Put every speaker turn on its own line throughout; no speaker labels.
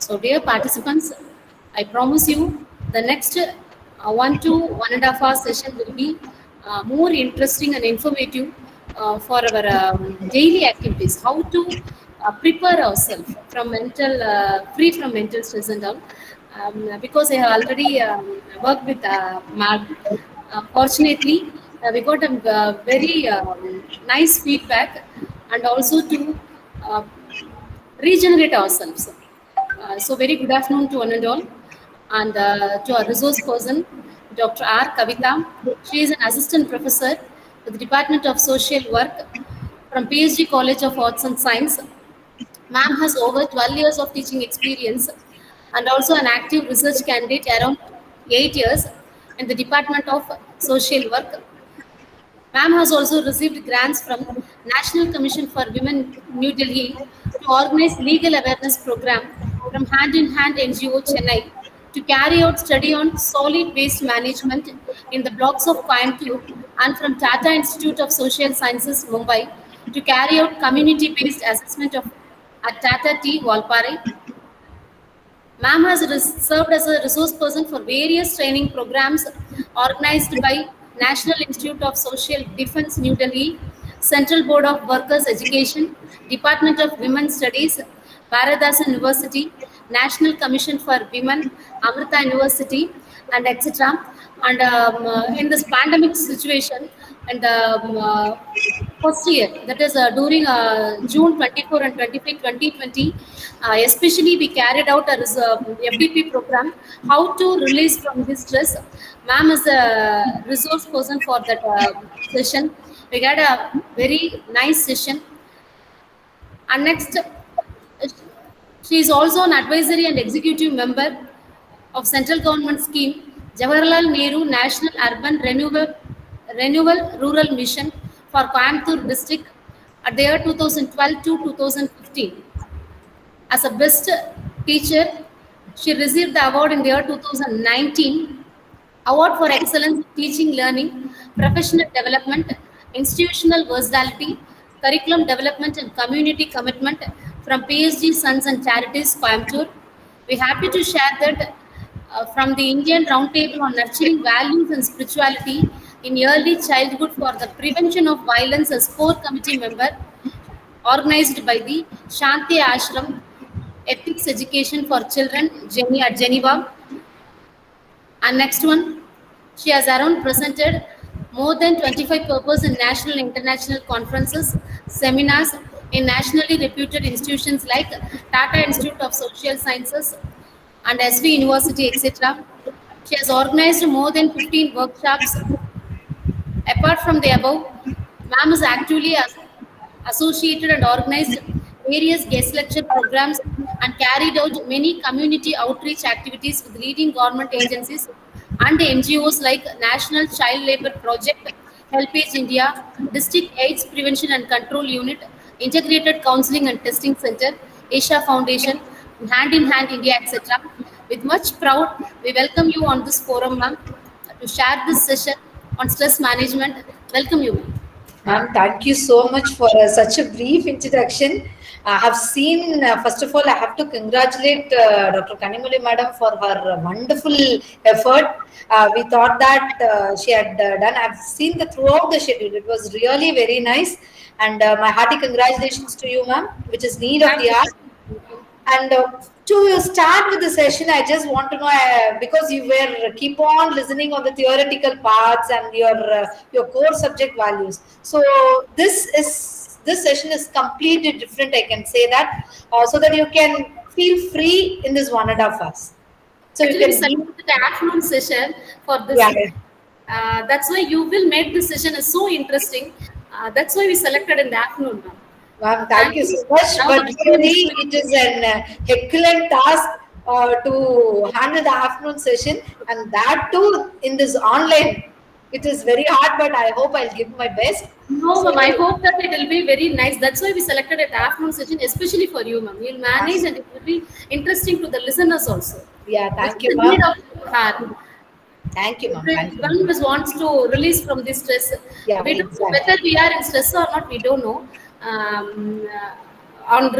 So, dear participants, I promise you the next 1 to 1.5 hour session will be more interesting and informative for our daily activities. How to prepare ourselves from free from mental stress and all. Because I have already worked with Mark. Fortunately, we got a very nice feedback, and also to uh, regenerate ourselves. So, very good afternoon to one and all, and to our resource person, Dr. R. Kavita. She is an assistant professor with the Department of Social Work from PhD College of Arts and Science. Ma'am has over 12 years of teaching experience and also an active research candidate around 8 years in the Department of Social Work. Ma'am has also received grants from National Commission for Women New Delhi to organize legal awareness program from Hand in Hand NGO Chennai to carry out study on solid waste management in the blocks of Coimbatore and from Tata Institute of Social Sciences Mumbai to carry out community-based assessment of at Tata T Walpare. Ma'am has served as a resource person for various training programs organized by National Institute of Social Defense New Delhi, Central Board of Workers Education, Department of Women's Studies, Bharadasan University, National Commission for Women, Amrita University, and etc. And in this pandemic situation, and first year, that is during June 24 and 25, 2020, especially we carried out a FDP program, how to release from this stress. Ma'am is a resource person for that session. We had a very nice session. And next, she is also an advisory and executive member of Central Government Scheme Jawaharlal Nehru National Urban Renewal Rural Mission for Coimbatore District at the year 2012 to 2015. As a best teacher, she received the award in the year 2019, Award for Excellence in Teaching Learning, Professional Development, Institutional Versatility, Curriculum Development and Community Commitment from PhD Sons and Charities, Coimbatore. We're happy to share that from the Indian Roundtable on Nurturing Values and Spirituality in Early Childhood for the Prevention of Violence as core committee member organized by the Shanti Ashram Ethics Education for Children at Geneva. And next one, she has around presented more than 25 papers in national and international conferences, seminars in nationally reputed institutions like Tata Institute of Social Sciences and SV University, etc. She has organized more than 15 workshops. Apart from the above, ma'am is actively associated and organized various guest lecture programs and carried out many community outreach activities with leading government agencies and NGOs like National Child Labour Project, Helpage India, District AIDS Prevention and Control Unit, Integrated Counseling and Testing Center, Asia Foundation, Hand in Hand India, etc. With much proud, we welcome you on this forum, ma'am, to share this session on stress management. Welcome you, ma'am.
Ma'am, thank you so much for such a brief introduction. I have seen, first of all, I have to congratulate Dr. Kanimuli Madam for her wonderful effort. We thought that she had done, I've seen the throughout the schedule. It was really very nice. And my hearty congratulations to you, ma'am, which is need of the hour. And to start with the session, I just want to know because you were keep on listening on the theoretical parts and your core subject values. So this session is completely different. I can say that so that you can feel free in this 1.5 hours.
So actually, you can the afternoon session for this. Yeah. That's why you will make this session is so interesting. That's why we selected in the afternoon.
Ma'am, thank you so much. But really, it is an excellent task to handle the afternoon session, and that too in this online. It is very hard, but I hope I'll give my best.
No, ma'am, I hope that it will be very nice. That's why we selected an afternoon session, especially for you, ma'am. You'll manage and it will be interesting to the listeners also.
Yeah, thank you, ma'am. Thank you, ma'am.
Everyone wants to release from this stress.
Yeah,
exactly. Whether we are in stress or not, we don't know. On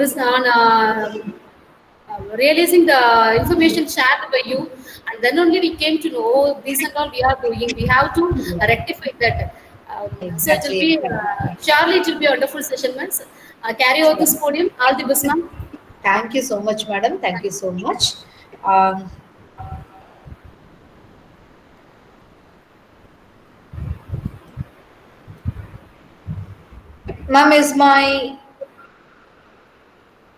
realizing the information shared by you, and then only we came to know, oh, this and all we are doing. We have to
Yeah,
rectify that. So it will
exactly,
be
exactly.
surely it will be a wonderful session, ma'am. Carry out
Sure.
this podium. All the best, ma'am.
Thank you so much, madam. Thank you so much. Um, ma'am, is my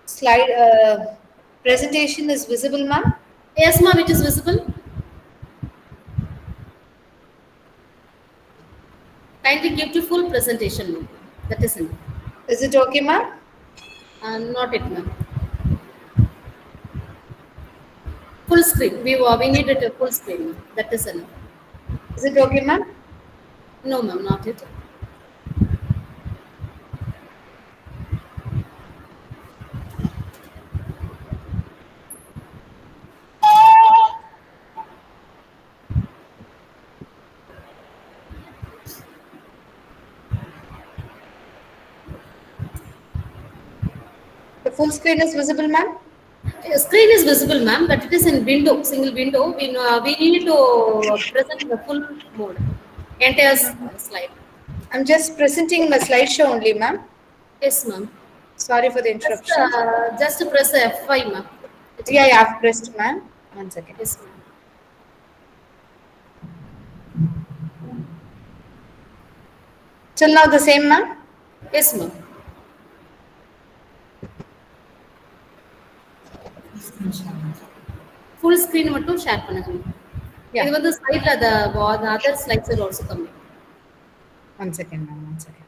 slide presentation is visible, ma'am?
Yes, ma'am. It is visible. Kindly give to full presentation, ma'am. That is enough.
Is it okay, ma'am?
Not it, ma'am. Full screen. We need it a full screen, ma'am. That is enough.
Is it okay, ma'am?
No, ma'am. Not it.
The full screen is visible, ma'am?
Screen is visible, ma'am, but it is in window, single window. We need to present the full mode, entire slide.
I'm just presenting my slideshow only, ma'am.
Yes, ma'am.
Sorry for the interruption.
Just press F5, ma'am. It will
Yeah,
be.
yeah, I've pressed, ma'am. One second.
Yes, ma'am.
Till now the same, ma'am?
Yes, ma'am. Full screen மட்டும் share பண்ணுங்க. இது
Yeah.
வந்து சைடுல the other slides are also coming.
One second, ma'am. One second.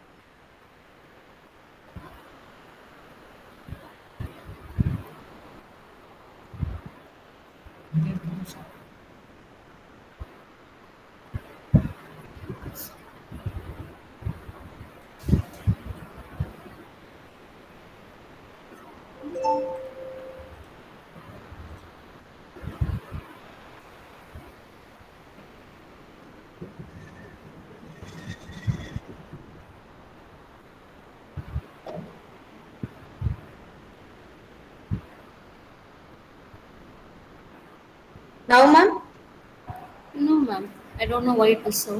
Now, ma'am?
No, ma'am. I don't know why it is so.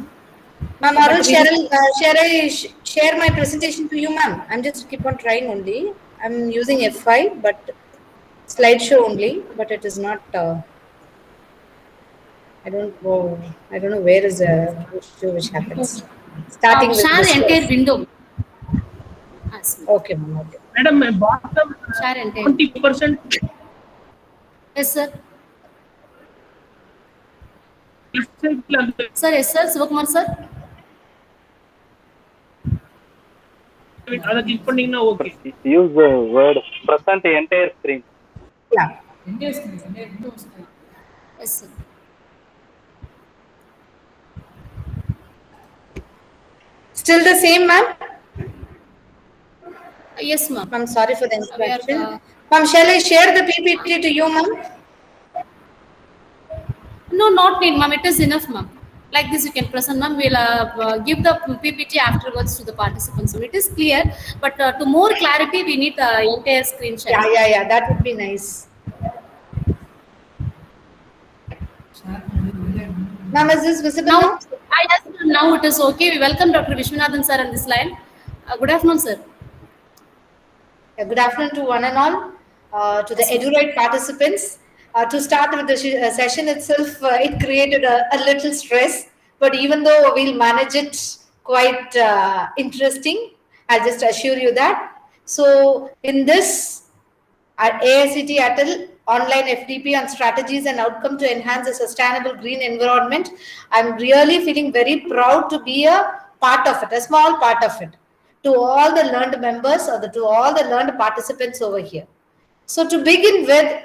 Ma'am,
But
Arul,
we will.
shall I share my presentation to you, ma'am? I'm just keep on trying only. I'm using F5, but slideshow only, but it is not. I don't know. I don't know where is the issue which happens. Starting with
Share
Mr.
entire window. Yes, ma'am.
Okay, ma'am. Okay.
Madam, bottom
Share entire.
20%
Yes, sir.
left
Sir, yes, sir. Sivakumar, sir.
அதை click பண்ணீங்கன்னா okay.
Use the word present entire screen.
Yeah.
Yes, sir.
Still the same, ma'am?
Yes, ma'am.
I'm sorry for the
We are,
interruption. Ma'am, shall I share the PPT to you, ma'am?
no, not need, ma'am. It is enough, ma'am. Like this, you can present, ma'am. We'll give the PPT afterwards to the participants. So it is clear, but to more clarity, we need the entire screen share.
Yeah. That would be nice. Ma'am, is this visible
Now,
now?
yes, now it is okay. We welcome Dr. Vishwanathan sir on this line. Good afternoon, sir.
Good afternoon to one and all, to the EduRite participants. To start with the session itself, it created a little stress, but even though we'll manage it quite interesting, I'll just assure you that. So, in this at AICT ATL online FDP on strategies and outcome to enhance a sustainable green environment, I'm really feeling very proud to be a part of it, a small part of it, to all the learned members or to all the learned participants over here. So to begin with,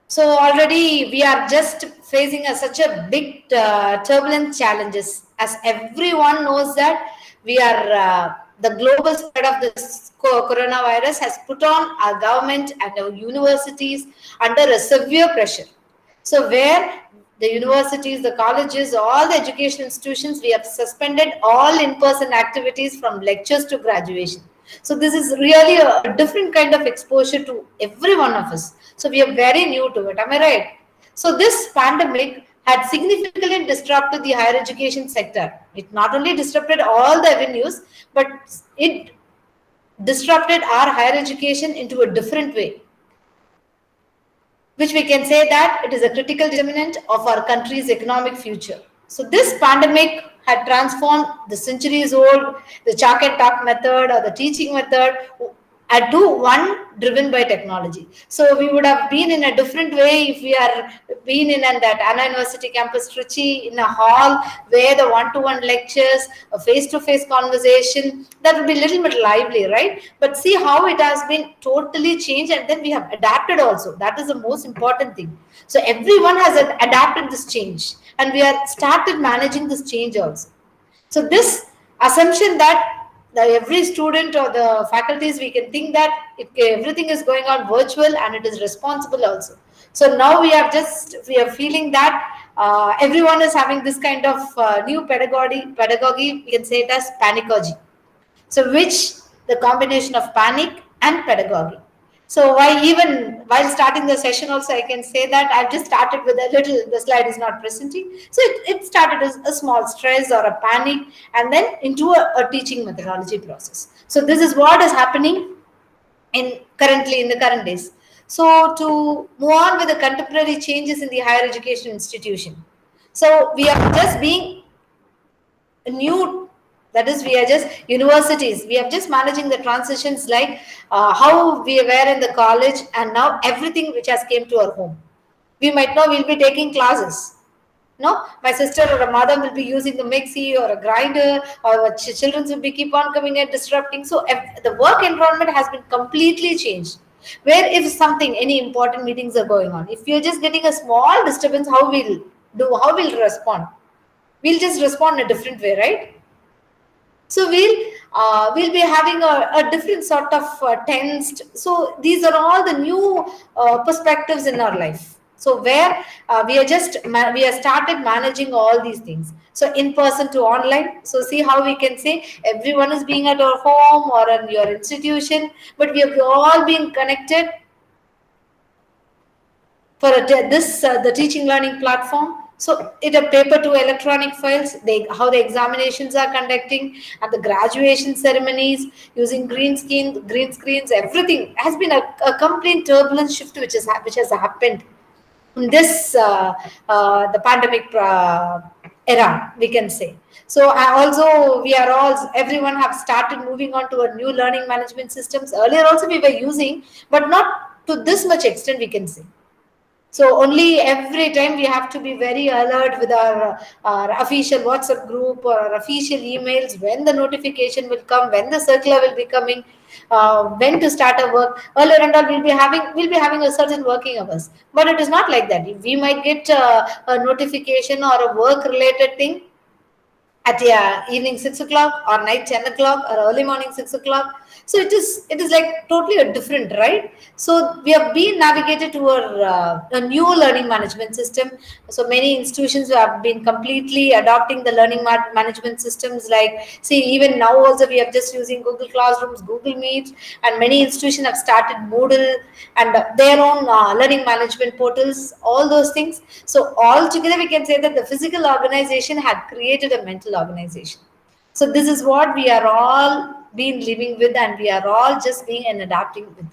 so already we are just facing such a big turbulent challenges, as everyone knows that we are the global spread of this coronavirus has put on our government and our universities under a severe pressure. So where the universities, the colleges, all the education institutions, we have suspended all in-person activities from lectures to graduation. So this is really a different kind of exposure to every one of us. So we are very new to it. Am I right? So this pandemic had significantly disrupted the higher education sector. It not only disrupted all the avenues, but it disrupted our higher education into a different way, which we can say that it is a critical determinant of our country's economic future. So this pandemic had transformed the centuries old, the chalk and talk method or the teaching method to one driven by technology. So we would have been in a different way if we are been in that Anna University campus, Trichy, in a hall where the one-to-one lectures, a face-to-face conversation, that would be a little bit lively, right? But see how it has been totally changed, and then we have adapted also. That is the most important thing. So everyone has adapted this change, and we are started managing this change also. So this assumption that every student or the faculties, we can think that everything is going on virtual and it is responsible also. So now we are feeling that everyone is having this kind of new pedagogy. We can say it as panicogy. So which the combination of panic and pedagogy. So while starting the session also, I can say that I've just started with a little, the slide is not presenting. So it started as a small stress or a panic and then into a teaching methodology process. So this is what is happening currently in the current days. So to move on with the contemporary changes in the higher education institution. So we are just being new, that is we are just universities, we are just managing the transitions like how we were in the college and now everything which has came to our home. We might know we'll be taking classes, no, my sister or a mother will be using the mixie or a grinder, or children will be keep on coming and disrupting. So the work environment has been completely changed, where if something, any important meetings are going on, if you're just getting a small disturbance, how we'll respond, we'll just respond in a different way, right? So we'll be having a different sort of tensed. So these are all the new perspectives in our life. So where we are started managing all these things. So in person to online. So see how we can say everyone is being at our home or in your institution, but we have all been connected for the teaching learning platform. So it a paper to electronic files, how the examinations are conducting and the graduation ceremonies using green screens, everything has been a complete turbulent shift which has happened in this the pandemic era, we can say. So also we are all, everyone have started moving on to a new learning management systems. Earlier also we were using, but not to this much extent, we can say. So only every time we have to be very alert with our official WhatsApp group or our official emails, when the notification will come, when the circular will be coming, when to start a work. Earlier and all, we'll be having a certain working hours, but it is not like that. We might get a notification or a work related thing at evening 6 o'clock or night 10 o'clock or early morning 6 o'clock. So it is like totally a different, right? So we have been navigated to a new learning management system. So many institutions have been completely adopting the learning management systems. Like, see, even now also we are just using Google Classrooms, Google Meet, and many institutions have started Moodle and their own learning management portals, all those things. So all together we can say that the physical organization had created a mental organization. So this is what we are all been living with, and we are all just being and adapting with.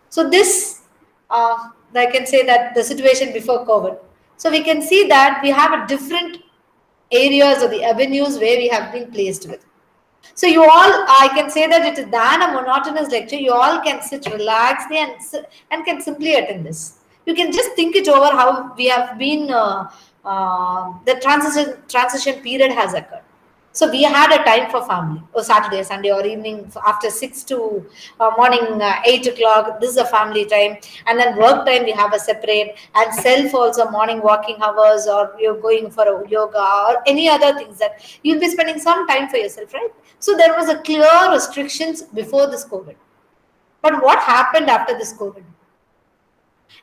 So this, I can say that the situation before COVID. So we can see that we have a different areas or the avenues where we have been placed with. So you all, I can say that it is than a monotonous lecture. You all can sit relaxedly and can simply attend this. You can just think it over how we have been. The transition period has occurred. So we had a time for family, or Saturday, Sunday, or evening after 6 to morning 8 o'clock. This is a family time, and then work time we have a separate, and self also morning walking hours, or you're going for a yoga or any other things that you'll be spending some time for yourself, right? So there was a clear restrictions before this COVID. But what happened after this COVID?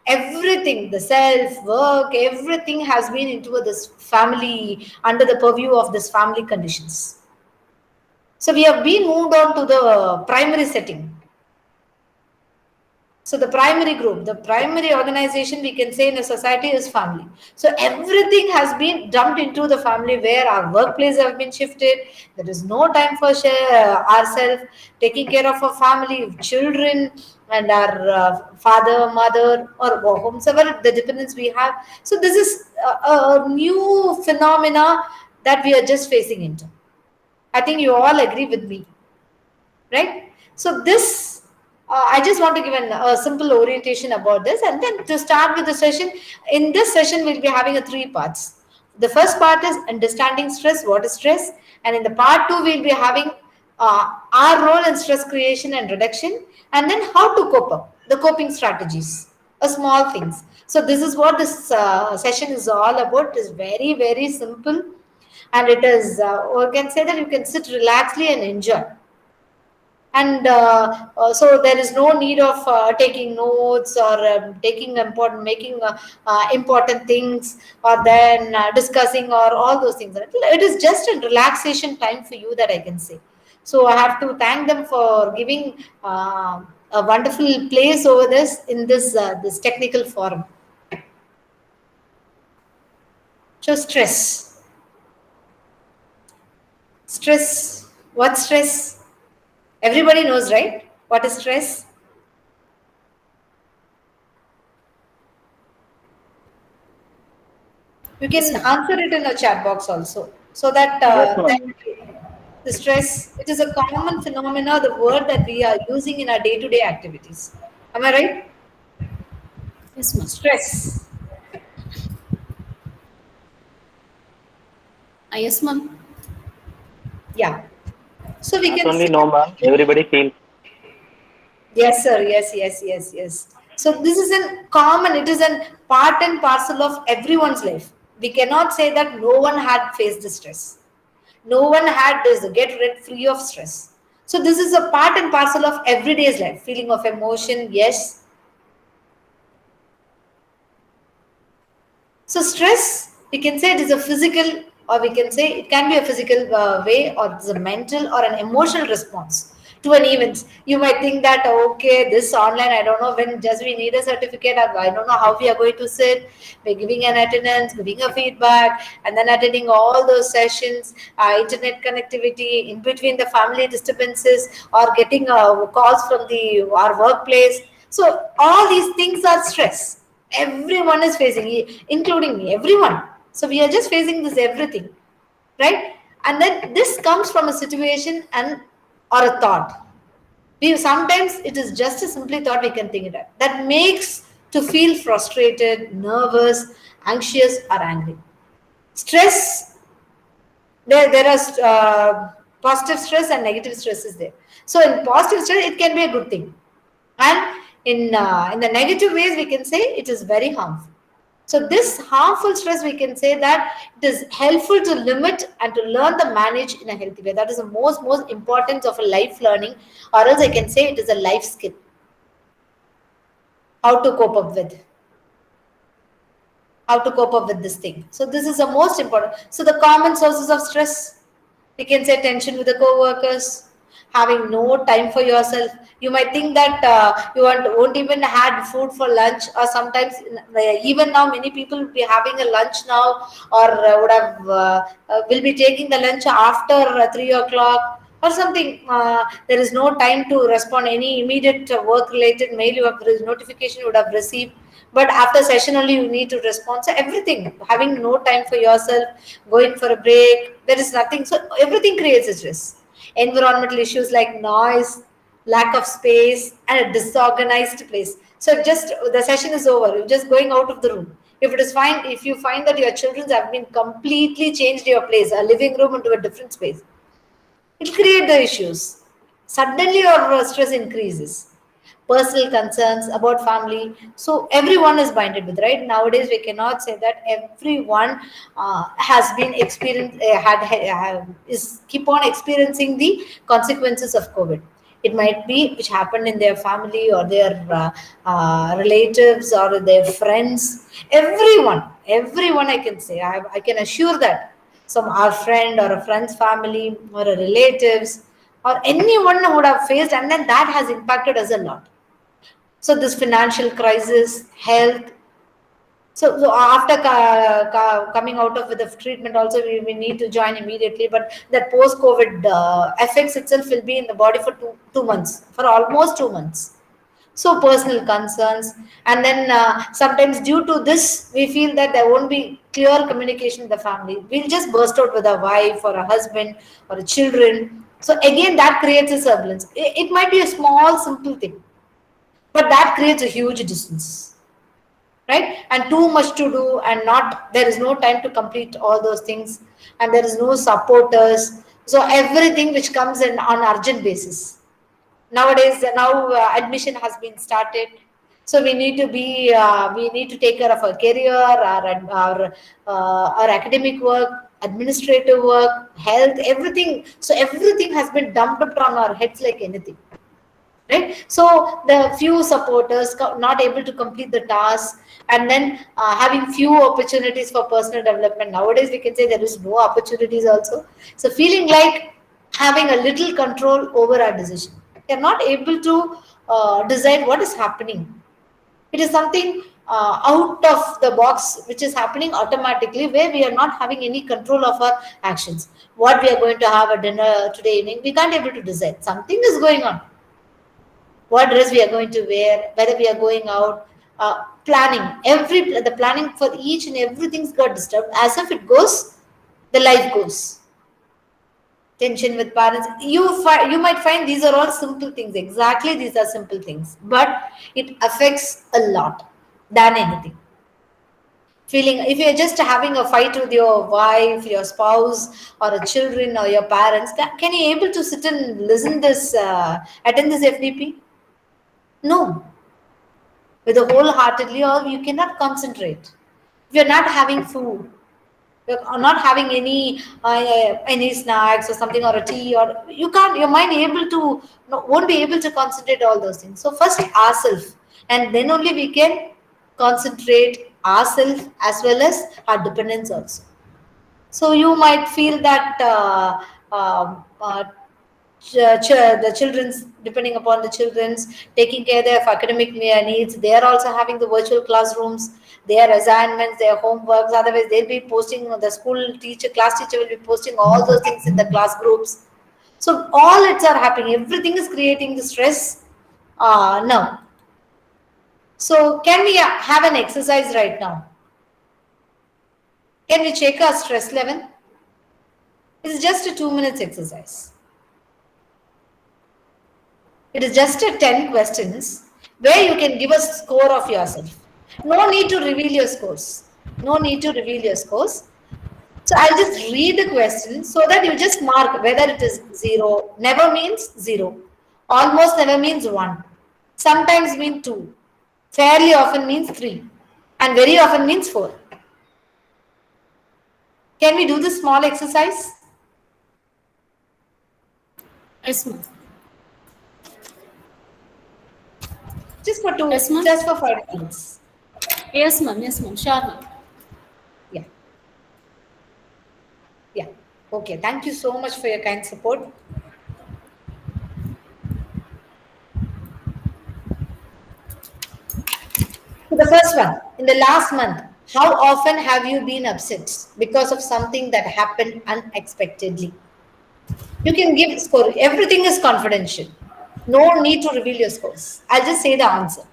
Everything, the self, work, everything has been into this family, under the purview of this family conditions. So we have been moved on to the primary setting. So the primary group, the primary organization we can say in a society is family. So everything has been dumped into the family where our workplace have been shifted. There is no time for ourselves, taking care of our family, children, and our father, mother, or whomsoever the dependents we have. So this is a new phenomena that we are just facing into. I think you all agree with me, right? So this, I just want to give a simple orientation about this, and then to start with the session. In this session, we'll be having a three parts. The first part is understanding stress, what is stress, and in the part two, we'll be having our role in stress creation and reduction, and then how to cope up, the coping strategies, small things. So this is what this session is all about. It is very, very simple, and it is, or can say that you can sit relaxedly and enjoy. And so there is no need of taking notes or taking important, making important things, or then discussing or all those things. It is just a relaxation time for you, that I can say. So I have to thank them for giving a wonderful place over this in this technical forum. So stress, what stress? Everybody knows, right? What is stress? You
Yes,
can
ma'am.
answer it in a chat box also, so that
Yes, ma'am.
the stress, it is a common phenomena, the word that we are using in our day-to-day activities. Am I right?
Yes, ma'am.
Stress.
Yes, ma'am.
Yeah. So we
Not
can
only
say,
no, ma'am. Everybody feels.
yes, sir. Yes. So this is a common, it is a part and parcel of everyone's life. We cannot say that no one had faced the stress. No one had this get rid free of stress. So this is a part and parcel of everyday's life. Feeling of emotion, yes. So stress, we can say it is a physical, or we can say it can be a physical way, or it's a mental or an emotional response to an event. You might think that, okay, this online, I don't know when, just we need a certificate, or I don't know how we are going to sit. We're giving an attendance, giving a feedback, and then attending all those sessions, internet connectivity, in between the family disturbances, or getting calls from the our workplace. So all these things are stress. Everyone is facing, including me, everyone. So we are just facing this everything, right? And then this comes from a situation and or a thought. We sometimes it is just a simply thought we can think it out that makes to feel frustrated, nervous, anxious, or angry. Stress, there are positive stress and negative stress is there. So in positive stress, it can be a good thing, and in the negative ways, we can say it is very harmful. So this harmful stress, we can say that it is helpful to limit and to learn the manage in a healthy way. That is the most importance of a life learning, or else I can say it is a life skill. How to cope up with, how to cope up with this thing. So this is the most important. So the common sources of stress, we can say tension with the co-workers, having no time for yourself. You might think that won't even had food for lunch, or sometimes even now many people will be having a lunch now, or would have will be taking the lunch after 3 o'clock or something. There is no time to respond any immediate work related mail you have notification you would have received, but after session only you need to respond. So everything, having no time for yourself, going for a break, there is nothing. So everything creates a stress. Environmental issues like noise, lack of space, and a disorganized place. So just the session is over, you're just going out of the room. If it is fine, if you find that your children have been completely changed your place, a living room into a different space, it will create the issues. Suddenly, your stress increases. Personal concerns about family. So everyone is binded with, right? Nowadays, we cannot say that everyone has been experienced, is keep on experiencing the consequences of COVID. It might be which happened in their family or their relatives or their friends. Everyone, I can say, I can assure that some our friend or a friend's family or a relatives or anyone would have faced, and then that has impacted us a lot. So this financial crisis, health. So after coming out of the treatment, also we need to join immediately. But that post-COVID effects itself will be in the body for two months, for almost 2 months. So personal concerns, and then sometimes due to this, we feel that there won't be clear communication in the family. We'll just burst out with a wife or a husband or a children. So again, that creates a turbulence. It might be a small, simple thing, but that creates a huge distance, right? And too much to do, and not there is no time to complete all those things, and there is no supporters. So everything which comes in on urgent basis. Nowadays, now admission has been started, so we need to take care of our career, our academic work, administrative work, health, everything. So everything has been dumped upon our heads like anything, right? So the few supporters not able to complete the task, and then having few opportunities for personal development. Nowadays we can say there is no opportunities also. So feeling like having a little control over our decision, we are not able to decide what is happening. It is something out of the box which is happening automatically, where we are not having any control of our actions. What we are going to have a dinner today evening, we can't able to decide. Something is going on, what dress we are going to wear, whether we are going out, planning. The planning for each and everything's got disturbed. As if it goes, the life goes. Tension with parents. You might find these are all simple things. Exactly, these are simple things, but it affects a lot than anything. Feeling if you're just having a fight with your wife, your spouse, or a children, or your parents, can you able to sit and listen this, attend this FDP? No, with a wholeheartedly, or you cannot concentrate. If you're not having food, you're not having any snacks or something, or a tea, or you can't, your mind able to, no, won't be able to concentrate all those things. So first ourselves, and then only we can concentrate ourselves as well as our dependents also. So you might feel that the children's, depending upon the children's, taking care of academic needs, they are also having the virtual classrooms, their assignments, their homeworks. Otherwise they'll be posting, the school teacher, class teacher will be posting all those things in the class groups. So all it's are happening, everything is creating the stress now. So can we have an exercise right now? Can we check our stress level? It's just a 2 minutes exercise. It is just a 10 questions where you can give a score of yourself. No need to reveal your scores. No need to reveal your scores. So I'll just read the question so that you just mark whether it is 0, never means 0, almost never means 1, sometimes means 2, fairly often means 3, and very often means 4. Can we do this small exercise?
Yes, ma'am.
Just for
Yes, ma'am.
just for 5 minutes.
Yes, ma'am. Yes, ma'am. Sure, ma'am.
Yeah. Yeah. Okay. Thank you so much for your kind support. So the first one, in the last month, how often have you been upset because of something that happened unexpectedly? You can give score. Everything is confidential. No need to reveal your scores. I'll just say the answer.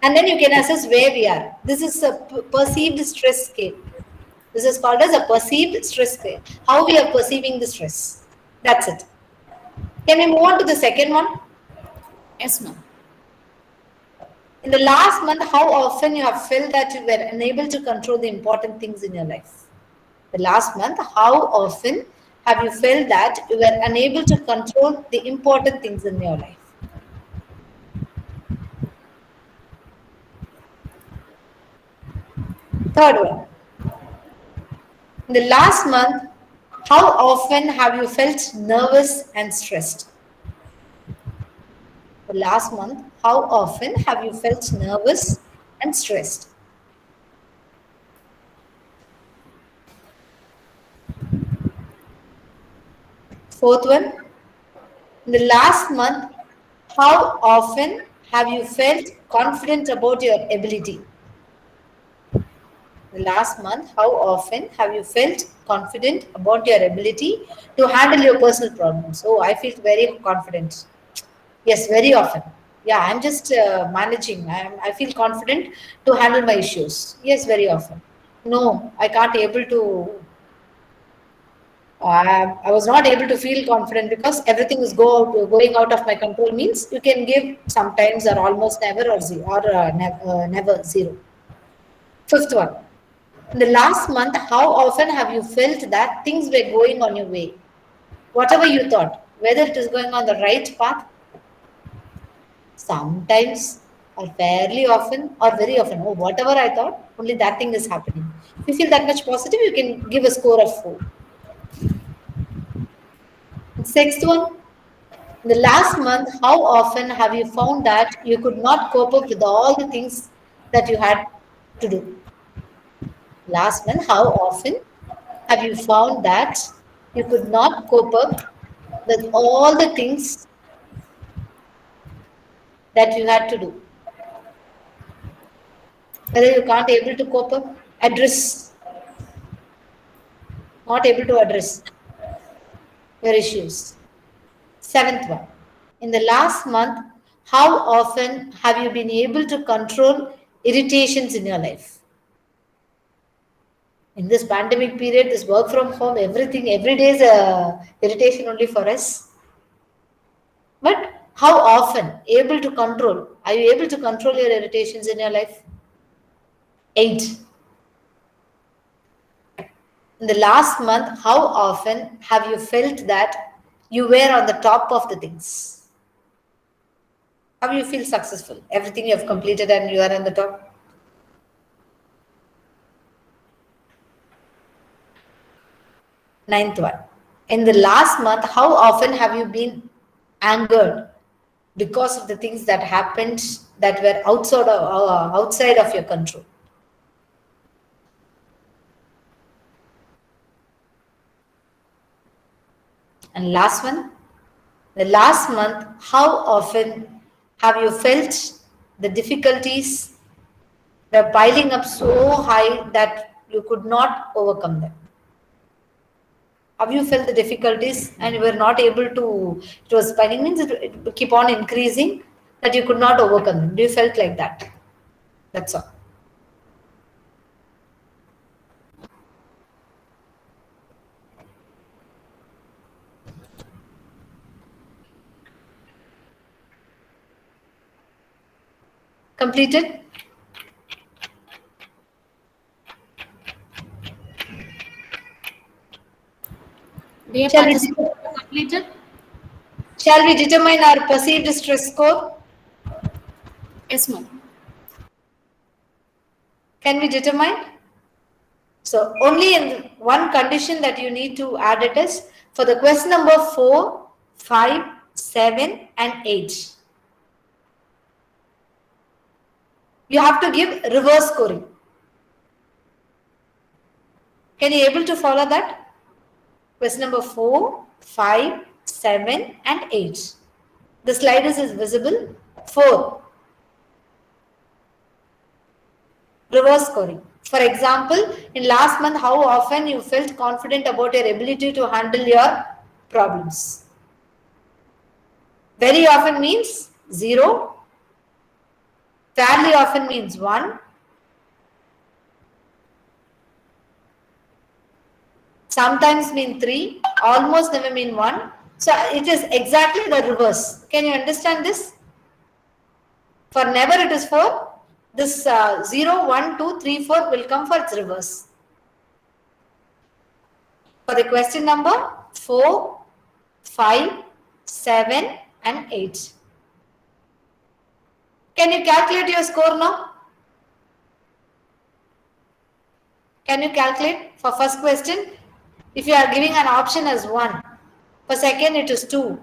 And then you can assess where we are. This is a perceived stress scale. This is called as a perceived stress scale. How we are perceiving the stress. That's it. Can we move on to the second one?
Yes, ma'am.
In the last month, how often you have felt that you were unable to control the important things in your life? The last month, how often have you felt that you were unable to control the important things in your life? Third one. In the last month, how often have you felt nervous and stressed? The last month, how often have you felt nervous and stressed? Fourth one. In the last month, how often have you felt confident about your ability? The last month, how often have you felt confident about your ability to handle your personal problems? Oh, I feel very confident. Yes, very often. Yeah, I'm just managing. I feel confident to handle my issues. Yes, very often. No, I can't able to. I was not able to feel confident because everything is going out of my control. Means you can give sometimes or almost never or zero or never zero. Fifth one. In the last month, how often have you felt that things were going on your way? Whatever you thought, whether it is going on the right path, sometimes or fairly often or very often. Oh, whatever I thought, only that thing is happening. If you feel that much positive, you can give a score of 4. Sixth one, in the last month, how often have you found that you could not cope up with all the things that you had to do? Last month, how often have you found that you could not cope up with all the things that you had to do? Whether you can't able to cope up, address, not able to address your issues. Seventh one. In the last month, how often have you been able to control irritations in your life? In this pandemic period, this work from home, everything, every day is a irritation only for us. But how often able to control? Are you able to control your irritations in your life? 8. In the last month, how often have you felt that you were on the top of the things? How you feel successful? Everything you have completed and you are on the top? Ninth one. In the last month, how often have you been angered because of the things that happened that were outside of your control? And last one, the last month, how often have you felt the difficulties were piling up so high that you could not overcome them? Have you felt the difficulties and you were not able to, it was piling means it keep on increasing that you could not overcome them? Do you felt like that? That's all. Completed?
Dear
Shall we,
participants, completed?
shall we determine our perceived stress score?
Yes, ma'am.
Can we determine? So only in one condition that you need to add it is for the question number 4, 5, 7 and 8. You have to give reverse scoring. Can you able to follow that? Question number 4, 5, 7 and 8. The slide is visible. 4. Reverse scoring. For example, in last month, how often you felt confident about your ability to handle your problems? Very often means 0. Fairly often means 1. Sometimes mean 3. Almost never mean 1. So it is exactly the reverse. Can you understand this? For never it is 4. This 0, 1, 2, 3, 4 will come for its reverse. For the question number 4, 5, 7 and 8. Can you calculate your score now? Can you calculate for first question? If you are giving an option as 1, for second it is 2,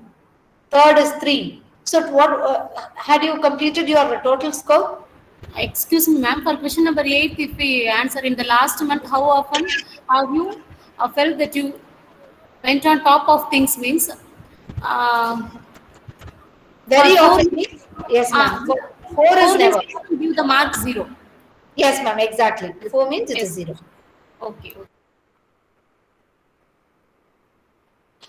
third is 3. So what had you completed your total score?
Excuse me, ma'am. For question number 8, if we answer in the last month, how often have you felt that you went on top of things? Means
Very
For 4
often,
days,
yes,
uh,
ma'am. Four is
4 days
never.
we have to give the mark 0.
Yes, ma'am, exactly. 4 means it is
Yes.
0.
Okay.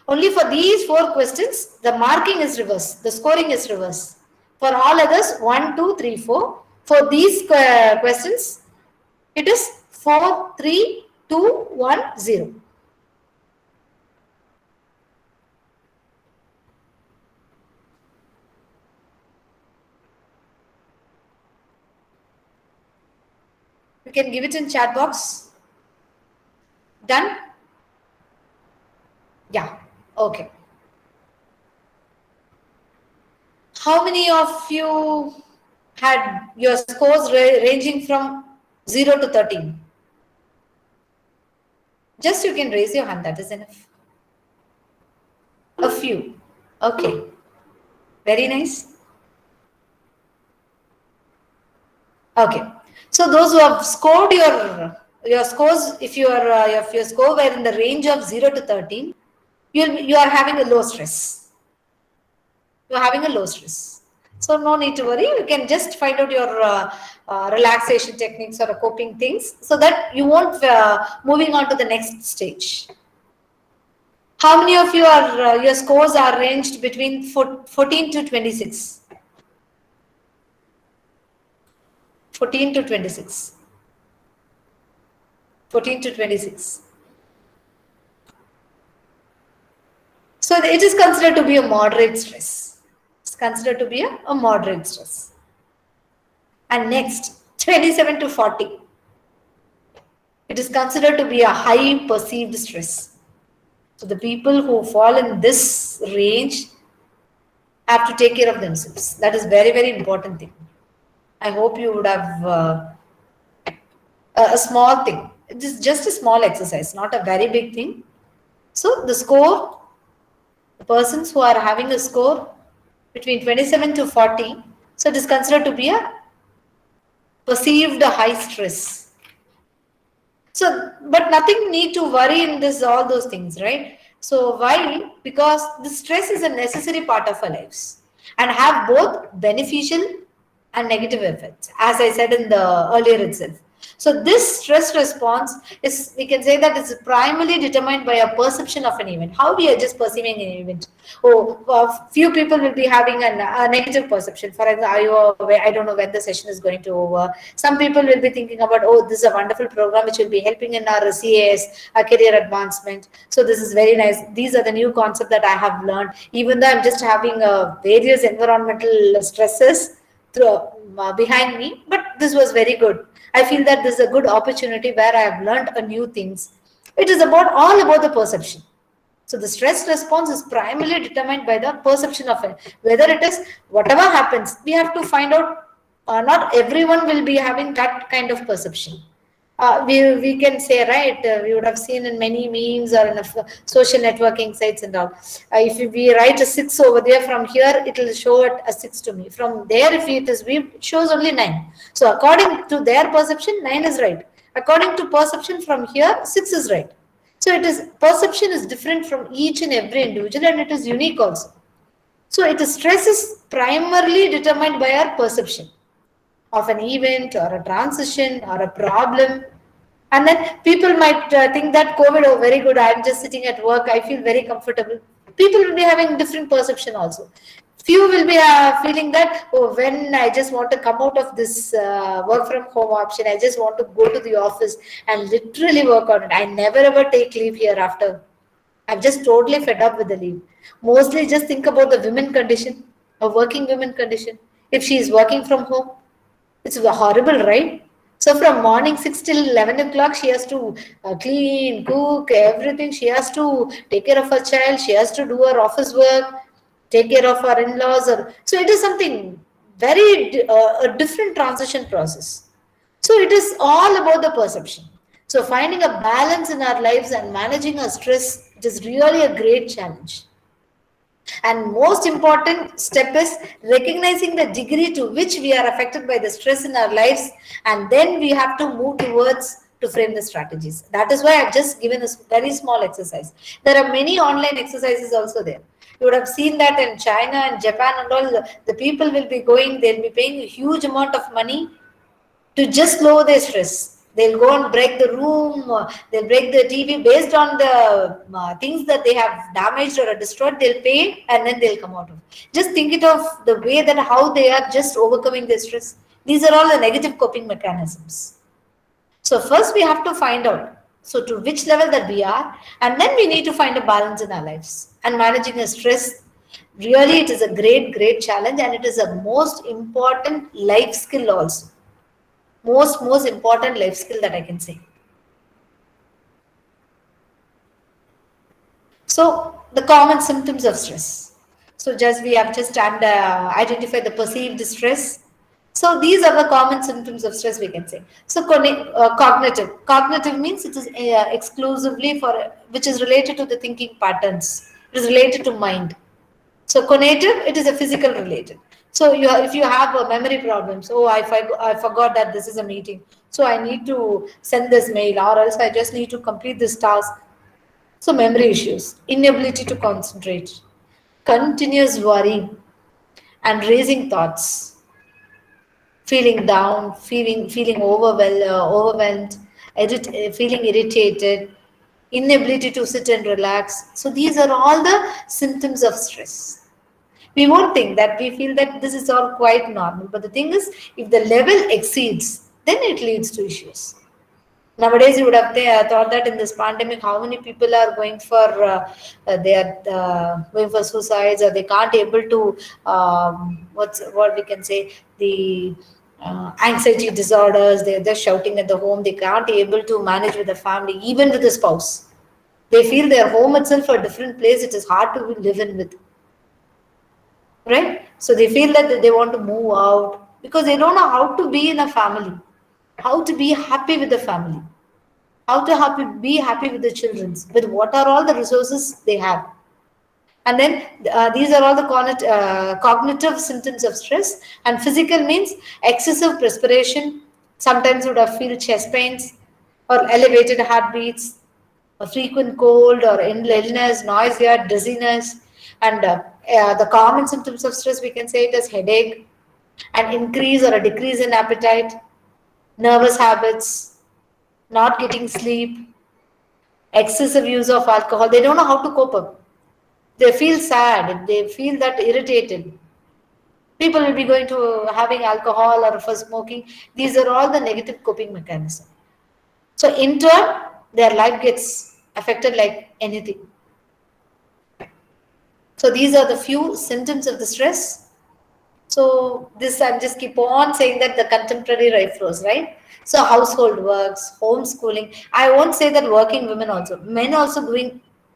Only for these 4 questions, the marking is reverse, the scoring is reverse. For all others, 1, 2, 3, 4. For these questions, it is 4, 3, 2, 1, 0. You can give it in chat box. Done? Yeah. Okay. How many of you had your scores ranging from 0 to 13? Just you can raise your hand, that is enough. A few. Okay. Very nice. Okay. So those who have scored your scores, if your score were in the range of 0 to 13, you are having a low stress. You are having a low stress. So no need to worry. You can just find out your relaxation techniques or coping things so that you won't moving on to the next stage. How many of you are your scores are ranged between 14 to 26? 14 to 26. 14 to 26. So it is considered to be a moderate stress. It's considered to be a moderate stress. And next, 27 to 40. It is considered to be a high perceived stress. So the people who fall in this range have to take care of themselves. That is very, very important thing. I hope you would have a small thing. It is just a small exercise, not a very big thing. So the score, the persons who are having a score between 27 to 40, so it is considered to be a perceived high stress. So, but nothing need to worry in this, all those things, right? So why? Because the stress is a necessary part of our lives and have both beneficial and negative effects, as I said in the earlier itself. So this stress response is, we can say that it's primarily determined by a perception of an event. How we are just perceiving an event. Oh, few people will be having a negative perception. For example, I don't know when the session is going to over. Some people will be thinking about, oh, this is a wonderful program which will be helping in our CAS, our career advancement. So this is very nice. These are the new concepts that I have learned. Even though I'm just having various environmental stresses through, behind me, but this was very good. I feel that this is a good opportunity where I have learned a new things. It is about all about the perception. So the stress response is primarily determined by the perception of it. Whether it is whatever happens, we have to find out. Not everyone will be having that kind of perception. We can say, right, we would have seen in many memes or in social networking sites and all. If we write a 6 over there, from here it will show it a 6 to me. From there, if it is we, it shows only 9. So according to their perception, 9 is right. According to perception from here, 6 is right. So it is, perception is different from each and every individual and it is unique also. So it is, stress is primarily determined by our perception of an event or a transition or a problem. And then people might think that COVID, oh, very good, I'm just sitting at work, I feel very comfortable. People will be having different perception also. Few will be feeling that, oh, when I just want to come out of this work from home option, I just want to go to the office and literally work on it. I never ever take leave here after. I'm just totally fed up with the leave. Mostly just think about the women condition, a working women condition. If she is working from home, it's horrible, right? So from morning 6 till 11 o'clock, she has to clean, cook, everything. She has to take care of her child. She has to do her office work, take care of her in-laws. So it is something very a different transition process. So it is all about the perception. So finding a balance in our lives and managing our stress, it is really a great challenge. And most important step is recognizing the degree to which we are affected by the stress in our lives, and then we have to move towards to frame the strategies. That is why I've just given a very small exercise. There are many online exercises also there. You would have seen that in China and Japan and all, the people will be going, they'll be paying a huge amount of money to just lower their stress. They'll go and break the room, they'll break the TV based on the things that they have damaged or destroyed. They'll pay and then they'll come out of. Just think it of the way that how they are just overcoming their stress. These are all the negative coping mechanisms. So first we have to find out so to which level that we are, and then we need to find a balance in our lives. And managing the stress, really it is a great challenge, and it is a most important life skill also. Most important life skill that I can say. So the common symptoms of stress. So just we have just identified the perceived stress. So these are the common symptoms of stress we can say. So cognitive. Cognitive means it is exclusively for which is related to the thinking patterns. It is related to mind. So cognitive, it is a physical related. So if you have a memory problems, oh, I forgot that this is a meeting. So I need to send this mail, or else I just need to complete this task. So memory issues, inability to concentrate, continuous worrying and raising thoughts, feeling down, feeling overwhelmed, feeling irritated, inability to sit and relax. So these are all the symptoms of stress. We won't think that, we feel that this is all quite normal. But the thing is, if the level exceeds, then it leads to issues. Nowadays, you would have thought that in this pandemic, how many people are going for they are going for suicides, or they can't able to what we can say, the anxiety disorders. They're just shouting at the home. They can't able to manage with the family, even with the spouse. They feel their home itself a different place. It is hard to live in with. Right? So they feel that they want to move out because they don't know how to be in a family, how to be happy with the family, how to be happy with the children, with what are all the resources they have. And then these are all the cognitive symptoms of stress. And physical means excessive perspiration, sometimes you would have feel chest pains or elevated heartbeats, a frequent cold or illness, nausea, dizziness. And the common symptoms of stress, we can say it as headache, an increase or a decrease in appetite, nervous habits, not getting sleep, excessive use of alcohol. They don't know how to cope up. They feel sad, they feel that irritated. People will be going to having alcohol or for smoking. These are all the negative coping mechanisms. So in turn, their life gets affected like anything. So these are the few symptoms of the stress. So this I'm just keep on saying that the contemporary life flows, right? So household works, homeschooling. I won't say that working women also. Men's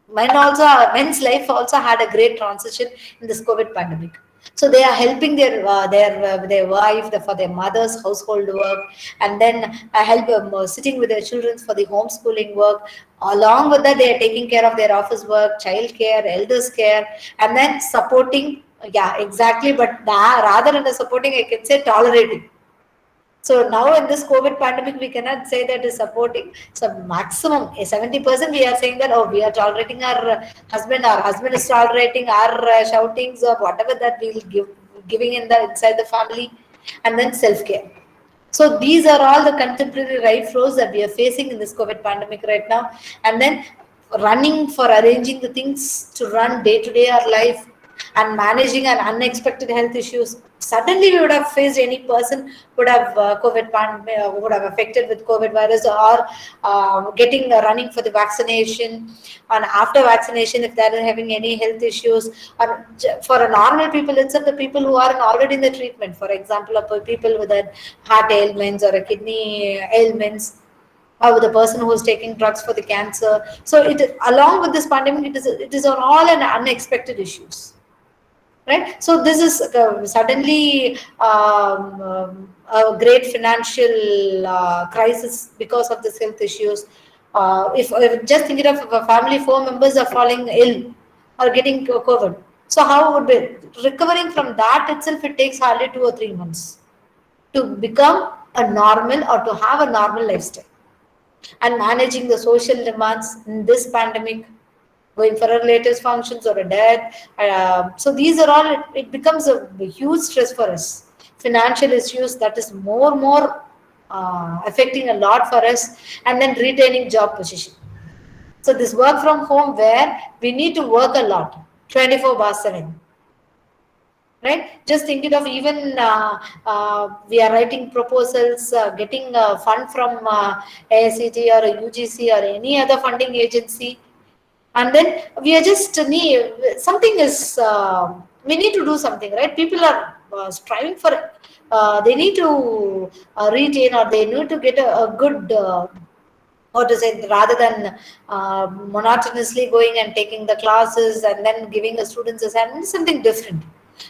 life also had a great transition in this COVID pandemic. So they are helping their wife for their mother's household work, and then help them sitting with their children for the homeschooling work. Along with that, they are taking care of their office work, child care, elders care, and then supporting. Yeah, exactly. But rather than the supporting, I can say tolerating. So now in this COVID pandemic, we cannot say that is supporting. So maximum 70% we are saying that, oh, we are tolerating our husband is tolerating our shoutings or whatever that we will giving inside the family. And then self-care. So these are all the contemporary life flows that we are facing in this COVID pandemic right now. And then running for arranging the things to run day-to-day our life, and managing an unexpected health issues. Suddenly we would have faced, any person would have would have affected with COVID virus, or getting running for the vaccination, and after vaccination if they are having any health issues, or for a normal people itself, the people who are already in the treatment, for example, people with a heart ailments or a kidney ailments, or with the person who is taking drugs for the cancer. So it, along with this pandemic, it is all an unexpected issues. Right, so this is suddenly a great financial crisis because of this health issues. If just thinking of a family, 4 members are falling ill or getting COVID, so how would be recovering from that itself? It takes hardly 2 or 3 months to become a normal or to have a normal lifestyle. and managing the social demands in this pandemic, going for a latest functions or a death. So these are all, it becomes a huge stress for us. Financial issues, that is more affecting a lot for us, and then retaining job position. So this work from home where we need to work a lot, 24 bar 7. Right? Just thinking of even we are writing proposals, getting fund from AICT or a UGC or any other funding agency, and then we are just need something is we need to do something, right? People are striving for they need to retain, or they need to get a good what to say, rather than monotonously going and taking the classes and then giving the students assignments, something different.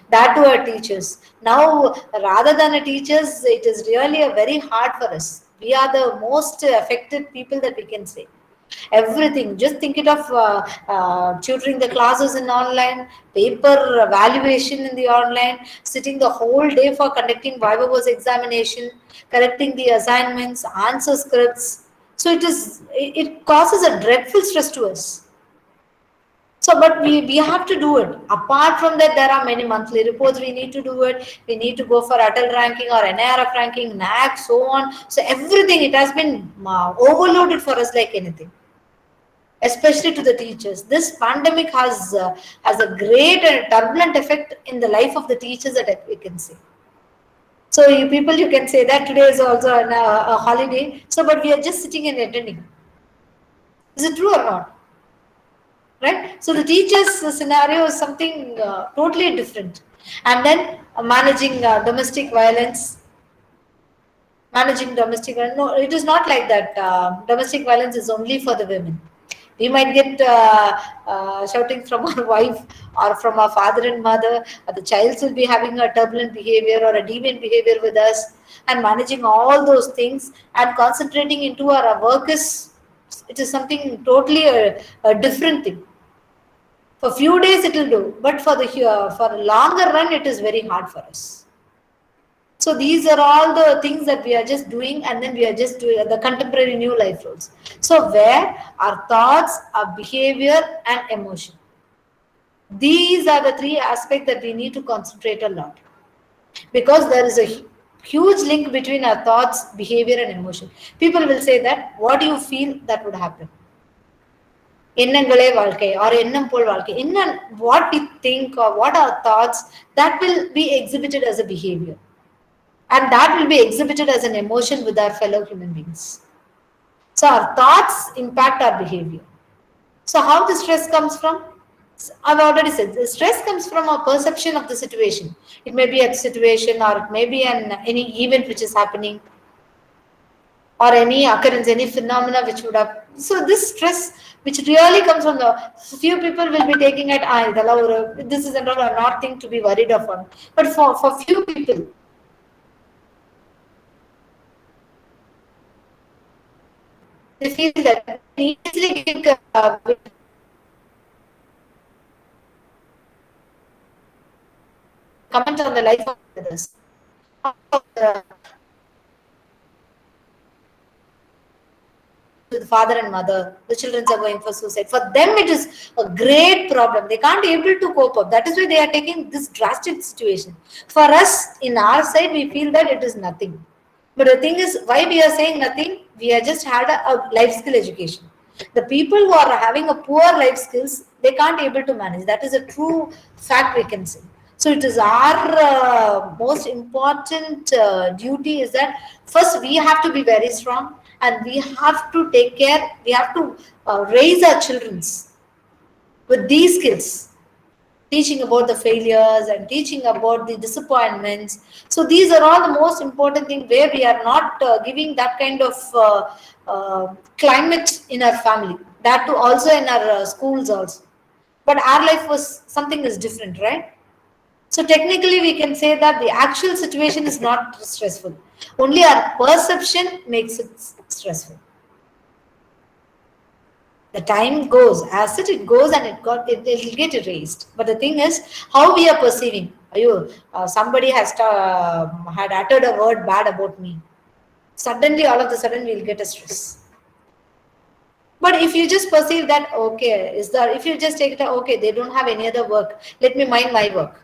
That to our teachers. Now, rather than a teachers, it is really a very hard for us. We are the most affected people that we can say. Everything. Just think it of tutoring the classes in online, paper evaluation in the online, sitting the whole day for conducting viva voce examination, correcting the assignments, answer scripts. So it causes a dreadful stress to us. So, but we have to do it. Apart from that, there are many monthly reports we need to do it. We need to go for ATAL ranking or NIRF ranking, NAC, so on. So everything, it has been overloaded for us like anything, especially to the teachers. This pandemic has a great and turbulent effect in the life of the teachers, that we can say. So you people, you can say that today is also a holiday. So, but we are just sitting and attending. Is it true or not? Right? So the teachers' scenario is something totally different. And then managing domestic violence. Managing domestic violence. No, it is not like that. Domestic violence is only for the women. We might get shouting from our wife or from our father and mother. The child will be having a turbulent behavior or a deviant behavior with us, and managing all those things and concentrating into our work is, it is something totally a different thing. For few days it will do, but for a longer run, it is very hard for us. So these are all the things that we are just doing, and then we are just doing the contemporary new life rules. So where our thoughts, our behavior, and emotion. These are the three aspects that we need to concentrate a lot, because there is a huge link between our thoughts, behavior, and emotion. People will say that what you feel, that would happen. எண்ணங்களே வாழ்க்கை or எண்ணம் போல் வாழ்க்கை. What we think or what our thoughts, that will be exhibited as a behavior, and that will be exhibited as an emotion with our fellow human beings. So our thoughts impact our behavior. So how the stress comes from? I've already said, the stress comes from our perception of the situation. It may be a situation, or it may be any event which is happening, or any occurrence, any phenomena which would have. So this stress, which really comes from the few people will be taking it, this is not thing to be worried upon. But for few people, they feel that they easily get comment on the life of others. With father and mother, the children are going for suicide. For them, it is a great problem. They can't able to cope up. That is why they are taking this drastic situation. For us, in our side, we feel that it is nothing. But the thing is, why we are saying nothing? We have just had a life skill education. The people who are having a poor life skills, they can't able to manage. That is a true fact we can say. So it is our most important duty is that first we have to be very strong, and we have to take care. We have to raise our children with these skills, teaching about the failures and teaching about the disappointments. So these are all the most important things, where we are not giving that kind of climate in our family, that too also in our schools also. But our life was something is different, right? So technically we can say that the actual situation is not stressful, only our perception makes it stressful. The time goes, as it goes, and it will get erased. But the thing is, how we are perceiving. Somebody has had uttered a word bad about me. Suddenly, all of a sudden, we'll get a stress. But if you just perceive that, okay, is there, if you just take it, okay, they don't have any other work, let me mind my work.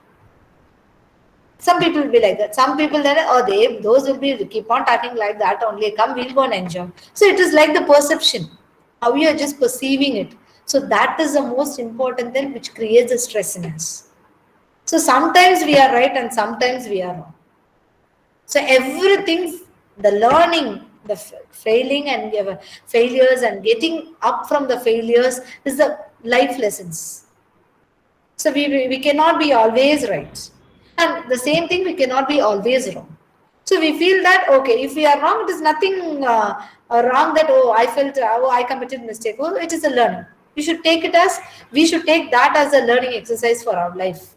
Some people will be like that. Some people then, oh, those will be keep on talking like that only. Come, we'll go and enjoy. So it is like the perception, how you are just perceiving it. So that is the most important thing which creates a stress in us. So sometimes we are right and sometimes we are wrong. So everything, the learning, the failing and failures and getting up from the failures is the life lessons. So we cannot be always right. And the same thing, we cannot be always wrong. So we feel that, okay, if we are wrong, it is nothing wrong that, oh, I felt, oh, I committed mistake. Oh, it is a learning. We should take that as a learning exercise for our life.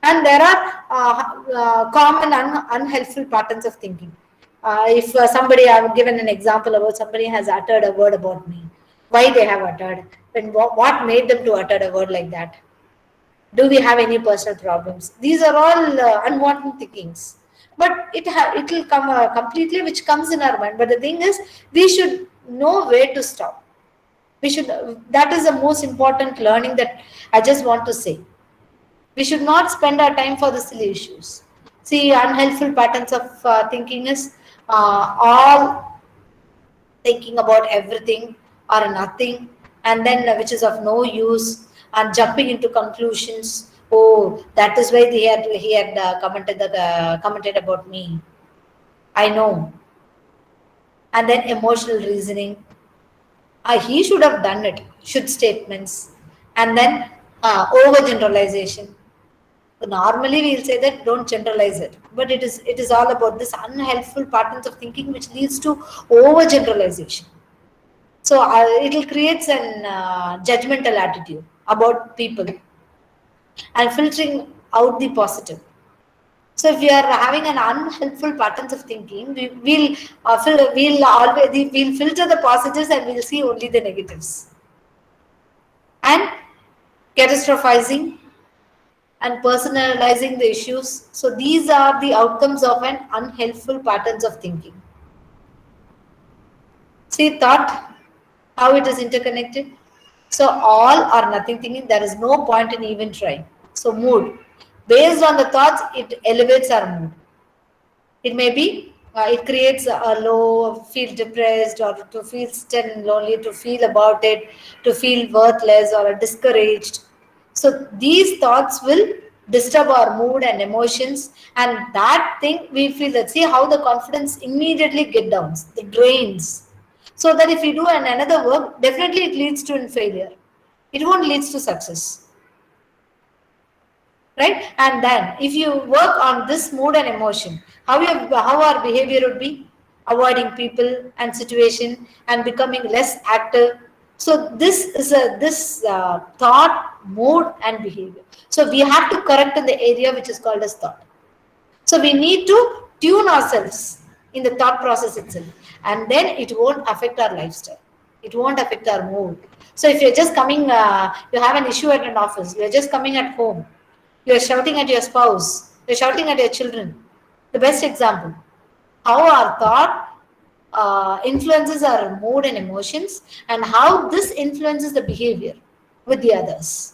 And there are common unhelpful patterns of thinking. If somebody, I've given an example about somebody has uttered a word about me, why they have uttered, and what made them to utter a word like that. Do we have any personal problems? These are all unwanted thinkings. But it will come completely, which comes in our mind. But the thing is, we should know where to stop. We should. That is the most important learning that I just want to say. We should not spend our time for the silly issues. See, unhelpful patterns of thinking is all thinking about everything or nothing, and then which is of no use, and jumping into conclusions. Oh, that is why he had commented about me. I know, and then emotional reasoning. He should have done it. Should statements, and then overgeneralization. So normally we'll say that don't generalize it, but it is all about this unhelpful patterns of thinking which leads to overgeneralization. So it will create an judgmental attitude about people and filtering out the positive. So if we are having an unhelpful patterns of thinking, we'll filter the positives and we'll see only the negatives. And catastrophizing and personalizing the issues. So these are the outcomes of an unhelpful patterns of thinking. See thought, how it is interconnected. So all or nothing thinking, there is no point in even trying. So mood. Based on the thoughts, it elevates our mood. It may be, it creates a low, feel depressed or to feel still lonely, to feel about it, to feel worthless or discouraged. So these thoughts will disturb our mood and emotions, and that thing we feel that, see how the confidence immediately get down, the drains. So that if you do another work, definitely it leads to failure. It won't lead to success. Right? And then if you work on this mood and emotion, how our behavior would be? Avoiding people and situation and becoming less active. So this is this thought, mood and behavior. So we have to correct in the area which is called as thought. So we need to tune ourselves in the thought process itself, and then it won't affect our lifestyle. It won't affect our mood. So if you're just coming, you have an issue at an office, you're just coming at home, you're shouting at your spouse, you're shouting at your children. The best example, how our thought influences our mood and emotions, and how this influences the behavior with the others.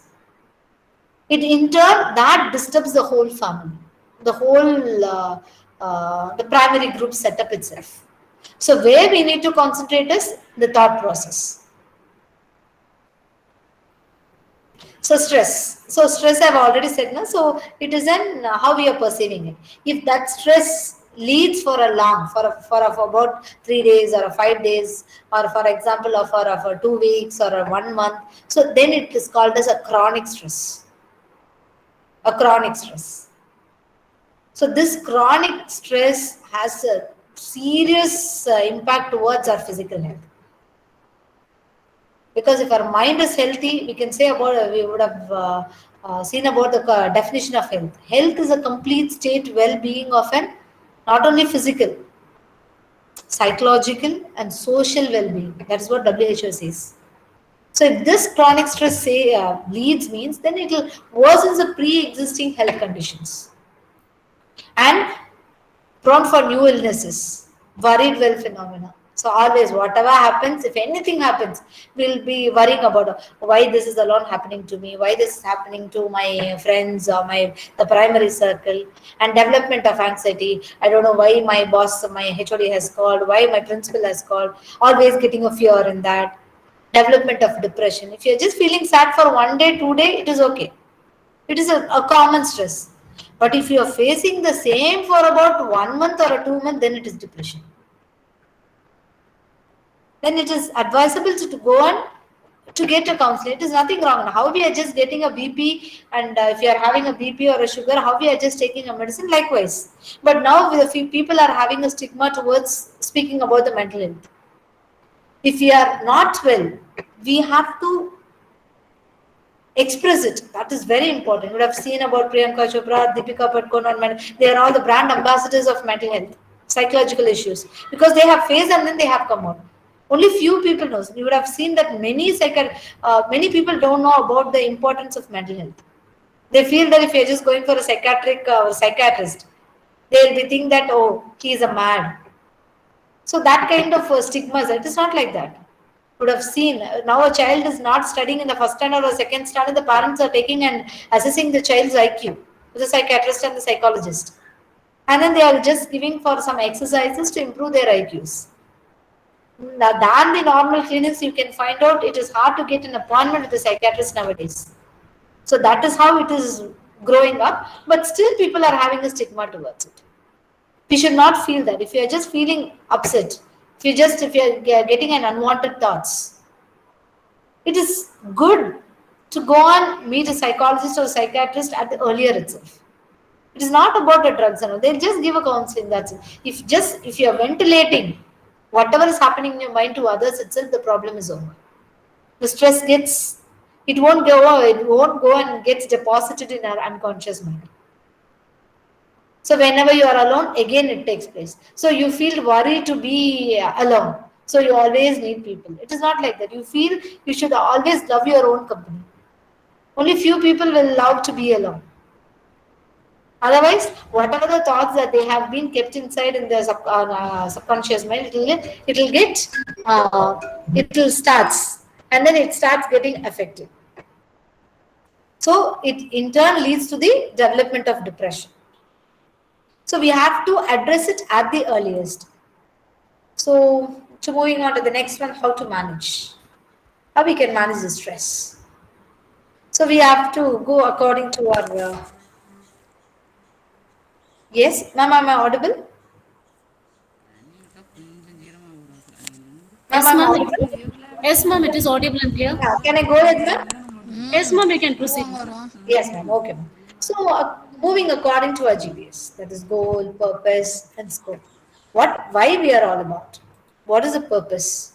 It in turn that disturbs the whole family, the whole the primary group setup itself. So where we need to concentrate is the thought process. So stress. So stress I've already said now. So it is in how we are perceiving it. If that stress leads for a long, for about 3 days or 5 days, or for example, or for 2 weeks or 1 month, so then it is called as a chronic stress. A chronic stress. So this chronic stress has a serious impact towards our physical health. Because if our mind is healthy, we can say about, we would have seen about the definition of health. Health is a complete state well-being of an not only physical, psychological and social well-being. That's what WHO says. So if this chronic stress leads means, then it will worsen the pre-existing health conditions and prone for new illnesses, worried well phenomena. So always, whatever happens, if anything happens, we'll be worrying about why this is alone happening to me, why this is happening to my friends or the primary circle, and development of anxiety. I don't know why my boss, my HOD has called, why my principal has called. Always getting a fear in that. Development of depression. If you're just feeling sad for 1 day, 2 day, it is okay. It is a common stress. But if you are facing the same for about 1 month or a 2 month, then it is depression. Then it is advisable to go on to get a counselor. It is nothing wrong. How we are just getting a BP, and if you are having a BP or a sugar, how we are just taking a medicine, likewise. But now the few people are having a stigma towards speaking about the mental health. If we are not well, we have to express it. That is very important. You would have seen about Priyanka Chopra, Deepika Padukone. They are all the brand ambassadors of mental health, psychological issues, because they have faced and then they have come out. Only few people knows. You would have seen that many people don't know about the importance of mental health. They feel that if you're just going for a psychiatrist, they'll be thinking that, oh, he's a mad. So that kind of stigmas, it is not like that. Would have seen now a child is not studying in the first standard or second standard. The parents are taking and assessing the child's IQ with the psychiatrist and the psychologist, and then they are just giving for some exercises to improve their IQs. Now, than the normal clinics, you can find out it is hard to get an appointment with the psychiatrist nowadays. So that is how it is growing up, but still people are having a stigma towards it. We should not feel that. If you are just feeling upset, if you are getting an unwanted thoughts, it is good to go and meet a psychologist or psychiatrist at the earlier itself. It is not about the drugs and all. They'll just give a counseling. That's it. If you are ventilating whatever is happening in your mind to others itself, the problem is over. The stress it won't go and gets deposited in our unconscious mind. So whenever you are alone, again it takes place. So you feel worried to be alone. So you always need people. It is not like that. You feel you should always love your own company. Only few people will love to be alone. Otherwise, whatever the thoughts that they have been kept inside in their subconscious mind, it will starts, and then it starts getting affected. So it in turn leads to the development of depression. So we have to address it at the earliest. So moving on to the next one, how to manage. How we can manage the stress. So we have to go according to our... Yes, ma'am, am I audible?
Yes,
Ma'am, am I
ma'am.
audible?
Yes, ma'am. It is audible and clear.
Yeah, can I go ahead, ma'am?
Yes, ma'am. You can proceed.
Yes, ma'am. Okay, ma'am. So, moving according to our GPS, that is goal, purpose, and scope. Why we are all about? What is the purpose?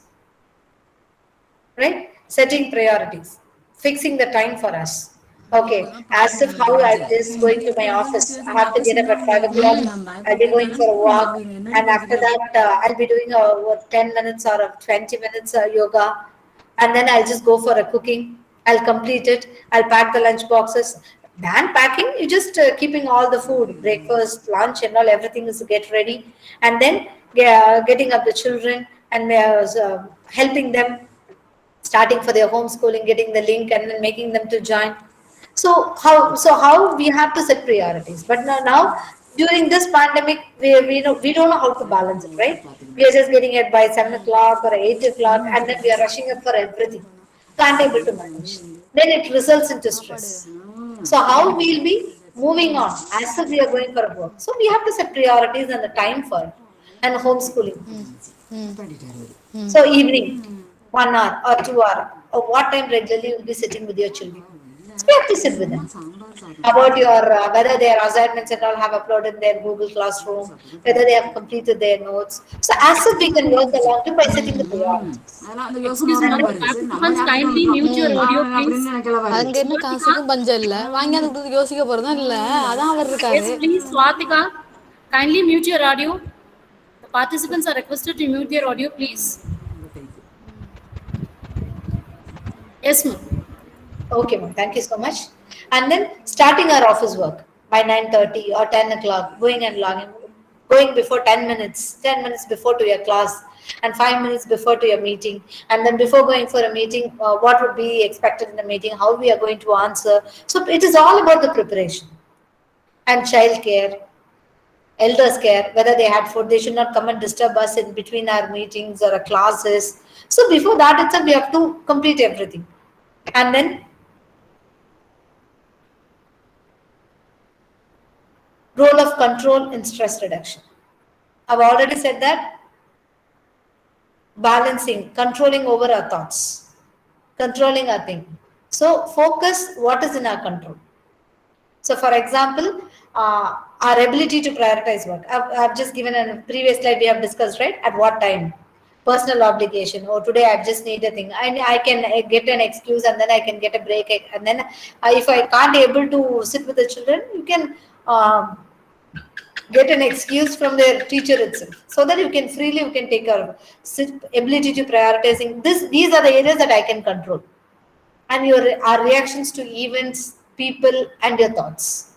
Right? Setting priorities, fixing the time for us. Okay, as if how I'm just going to my office, I have to get up at 5 o'clock. I'll be going for a walk, and after that, I'll be doing a 10 minutes or a 20 minutes yoga, and then I'll just go for a cooking. I'll complete it. I'll pack the lunch boxes. Than packing, you just keeping all the food, breakfast, lunch, and all everything is get ready, and then getting up the children and helping them, starting for their homeschooling, getting the link, and then making them to join. So how we have to set priorities. But now during this pandemic, we don't know how to balance it, right? We are just getting it by 7 o'clock or 8 o'clock, and then we are rushing up for everything. Can't able to manage. Then it results into stress. So how we'll be moving on as if we are going for a work. So we have to set priorities and the time for it. And homeschooling. So evening, 1 hour or 2 hour, or what time regularly you'll be sitting with your children. So you have to sit with them. About your whether their assignments and all have uploaded in their Google Classroom, whether they have completed their notes. So as if we can work along to by setting the priorities.
Excuse me, participants, kindly mute your audio, please.
அங்க என்ன காசுக்கும் பஞ்சம் இல்ல வாங்கி அந்த கொடுத்து யோசிக்க போறதா இல்ல அதான் அவர் இருக்காரு.
Yes, please, Swatika, kindly mute your audio. The participants are requested to mute their audio, please. Yes, ma'am.
Okay, ma'am. Thank you so much. And then starting our office work by 9:30 or 10 o'clock, going and logging, going before 10 minutes before to your class, and 5 minutes before to your meeting, and then before going for a meeting, what would be expected in the meeting, how we are going to answer. So it is all about the preparation. And child care, elders care, whether they had food, they should not come and disturb us in between our meetings or our classes. So before that itself, we have to complete everything. And then role of control in stress reduction. I've already said that balancing, controlling over our thoughts, controlling our thinking. So focus what is in our control. So, for example, our ability to prioritize work. I've just given a previous slide we have discussed, right? At what time? Personal obligation. Oh, today I just need a thing. I can get an excuse and then I can get a break. And then if I can't able to sit with the children, you can get an excuse from their teacher itself, so that you can freely you can take care of ability to prioritizing. These are the areas that I can control, and our reactions to events, people, and your thoughts.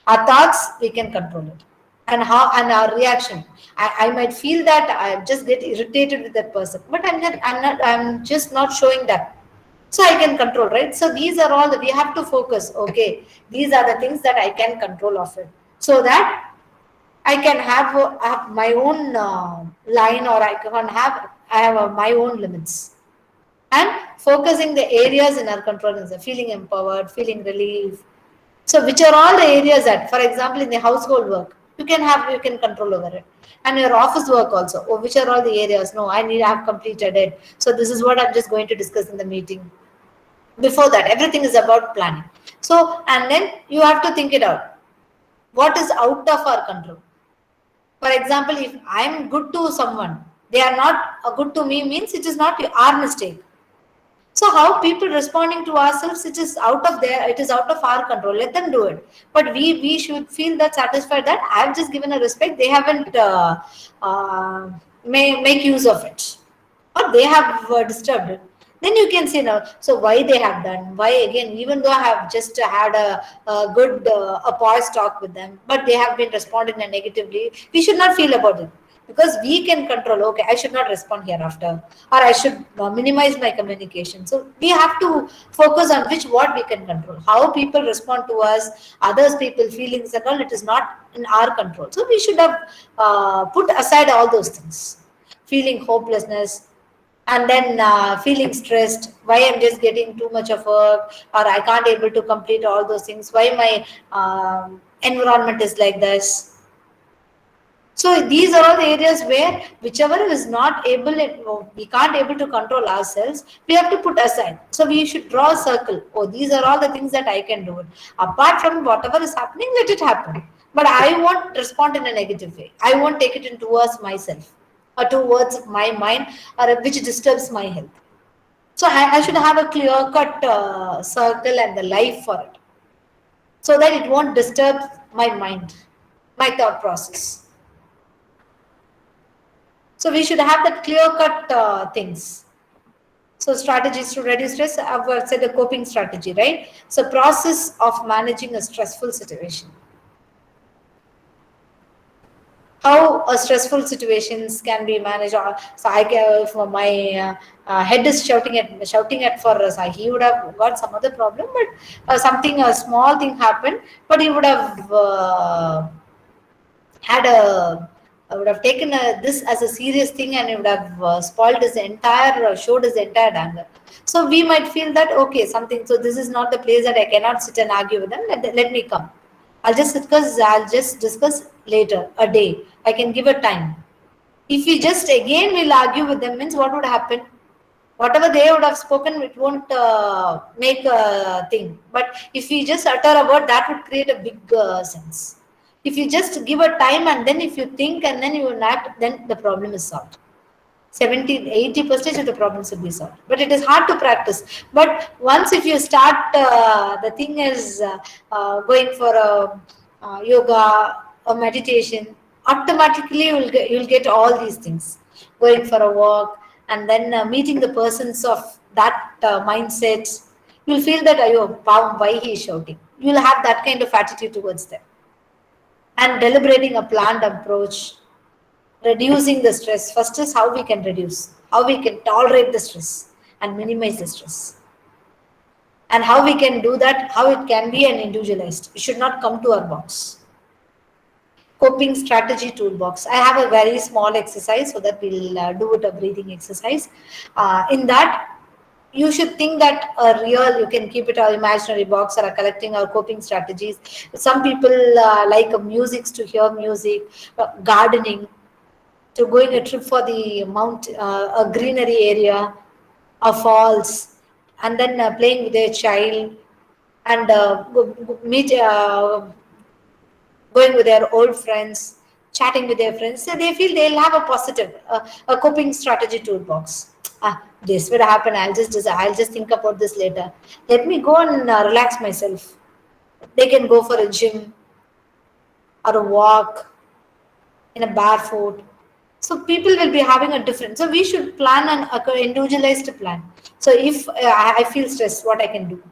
Our thoughts, we can control it, and how and our reaction. I might feel that I just get irritated with that person, but I'm just not showing that. So I can control, right? So these are all that we have to focus. Okay, these are the things that I can control of it, so that I can have my own line, or I have my own limits, and focusing the areas in our control is feeling empowered, feeling relief. So which are all the areas that, for example, in the household work, you can control over it, and your office work also. Oh, which are all the areas? No, I have completed it. So this is what I'm just going to discuss in the meeting. Before that, everything is about planning. So, and then you have to think it out. What is out of our control? For example, if I'm good to someone, they are not good to me, means it is not our mistake. So how people responding to ourselves, it is out of our control. Let them do it. But we should feel that satisfied that I've just given a respect. They haven't make use of it, or they have disturbed it. Then you can say now. So why they have done? Why again? Even though I have just had a good a pause talk with them, but they have been responding negatively. We should not feel about it, because we can control. Okay, I should not respond hereafter, or I should minimize my communication. So we have to focus on what we can control. How people respond to us, others people feelings and all, it is not in our control. So we should have put aside all those things. Feeling hopelessness, and then feeling stressed, why I'm just getting too much of work, or I can't able to complete all those things, why my environment is like this. So these are all the areas where whichever is not able, we can't able to control ourselves, we have to put aside. So we should draw a circle. Oh, these are all the things that I can do. Apart from whatever is happening, let it happen. But I won't respond in a negative way. I won't take it in towards myself, or towards my mind, or which disturbs my health. So I should have a clear-cut circle and the life for it, so that it won't disturb my mind, my thought process. So we should have that clear-cut things. So strategies to reduce stress, I've said a coping strategy, right? So process of managing a stressful situation. How stressful situations can be managed. So if my head is shouting at for us, he would have got some other problem, but a small thing happened, but he would have I would have taken this as a serious thing, and it would have spoiled his entire, showed his entire anger. So we might feel that, okay, something, so this is not the place that I cannot sit and argue with them. Let me come. I'll just discuss later, a day. I can give a time. If we just again will argue with them, means what would happen? Whatever they would have spoken, it won't make a thing. But if we just utter a word, that would create a big sense. If you just give a time, and then if you think and then you act, then the problem is solved. 70-80% of the problems will be solved. But it is hard to practice. But once if you start, the thing is going for a yoga or meditation, automatically you'll get all these things. Going for a walk, and then meeting the persons of that mindset, you'll feel that, why he is shouting. You'll have that kind of attitude towards them. And deliberating a planned approach, reducing the stress. First is how we can reduce, how we can tolerate the stress and minimize the stress. And how we can do that, how it can be an individualized. It should not come to our box. Coping strategy toolbox. I have a very small exercise so that we'll do it a breathing exercise. In that, you should think that a real, you can keep it an imaginary box or a collecting or coping strategies. Some people like music, to hear music, gardening, to going a trip for the a greenery area, a falls, and then playing with their child, and meet going with their old friends, chatting with their friends. So they feel they'll have a positive, a coping strategy toolbox. This will happen. I'll just think about this later. Let me go and relax myself. They can go for a gym or a walk in a barefoot. So people will be having a different. So we should plan an individualized plan. So if I feel stressed, what I can do?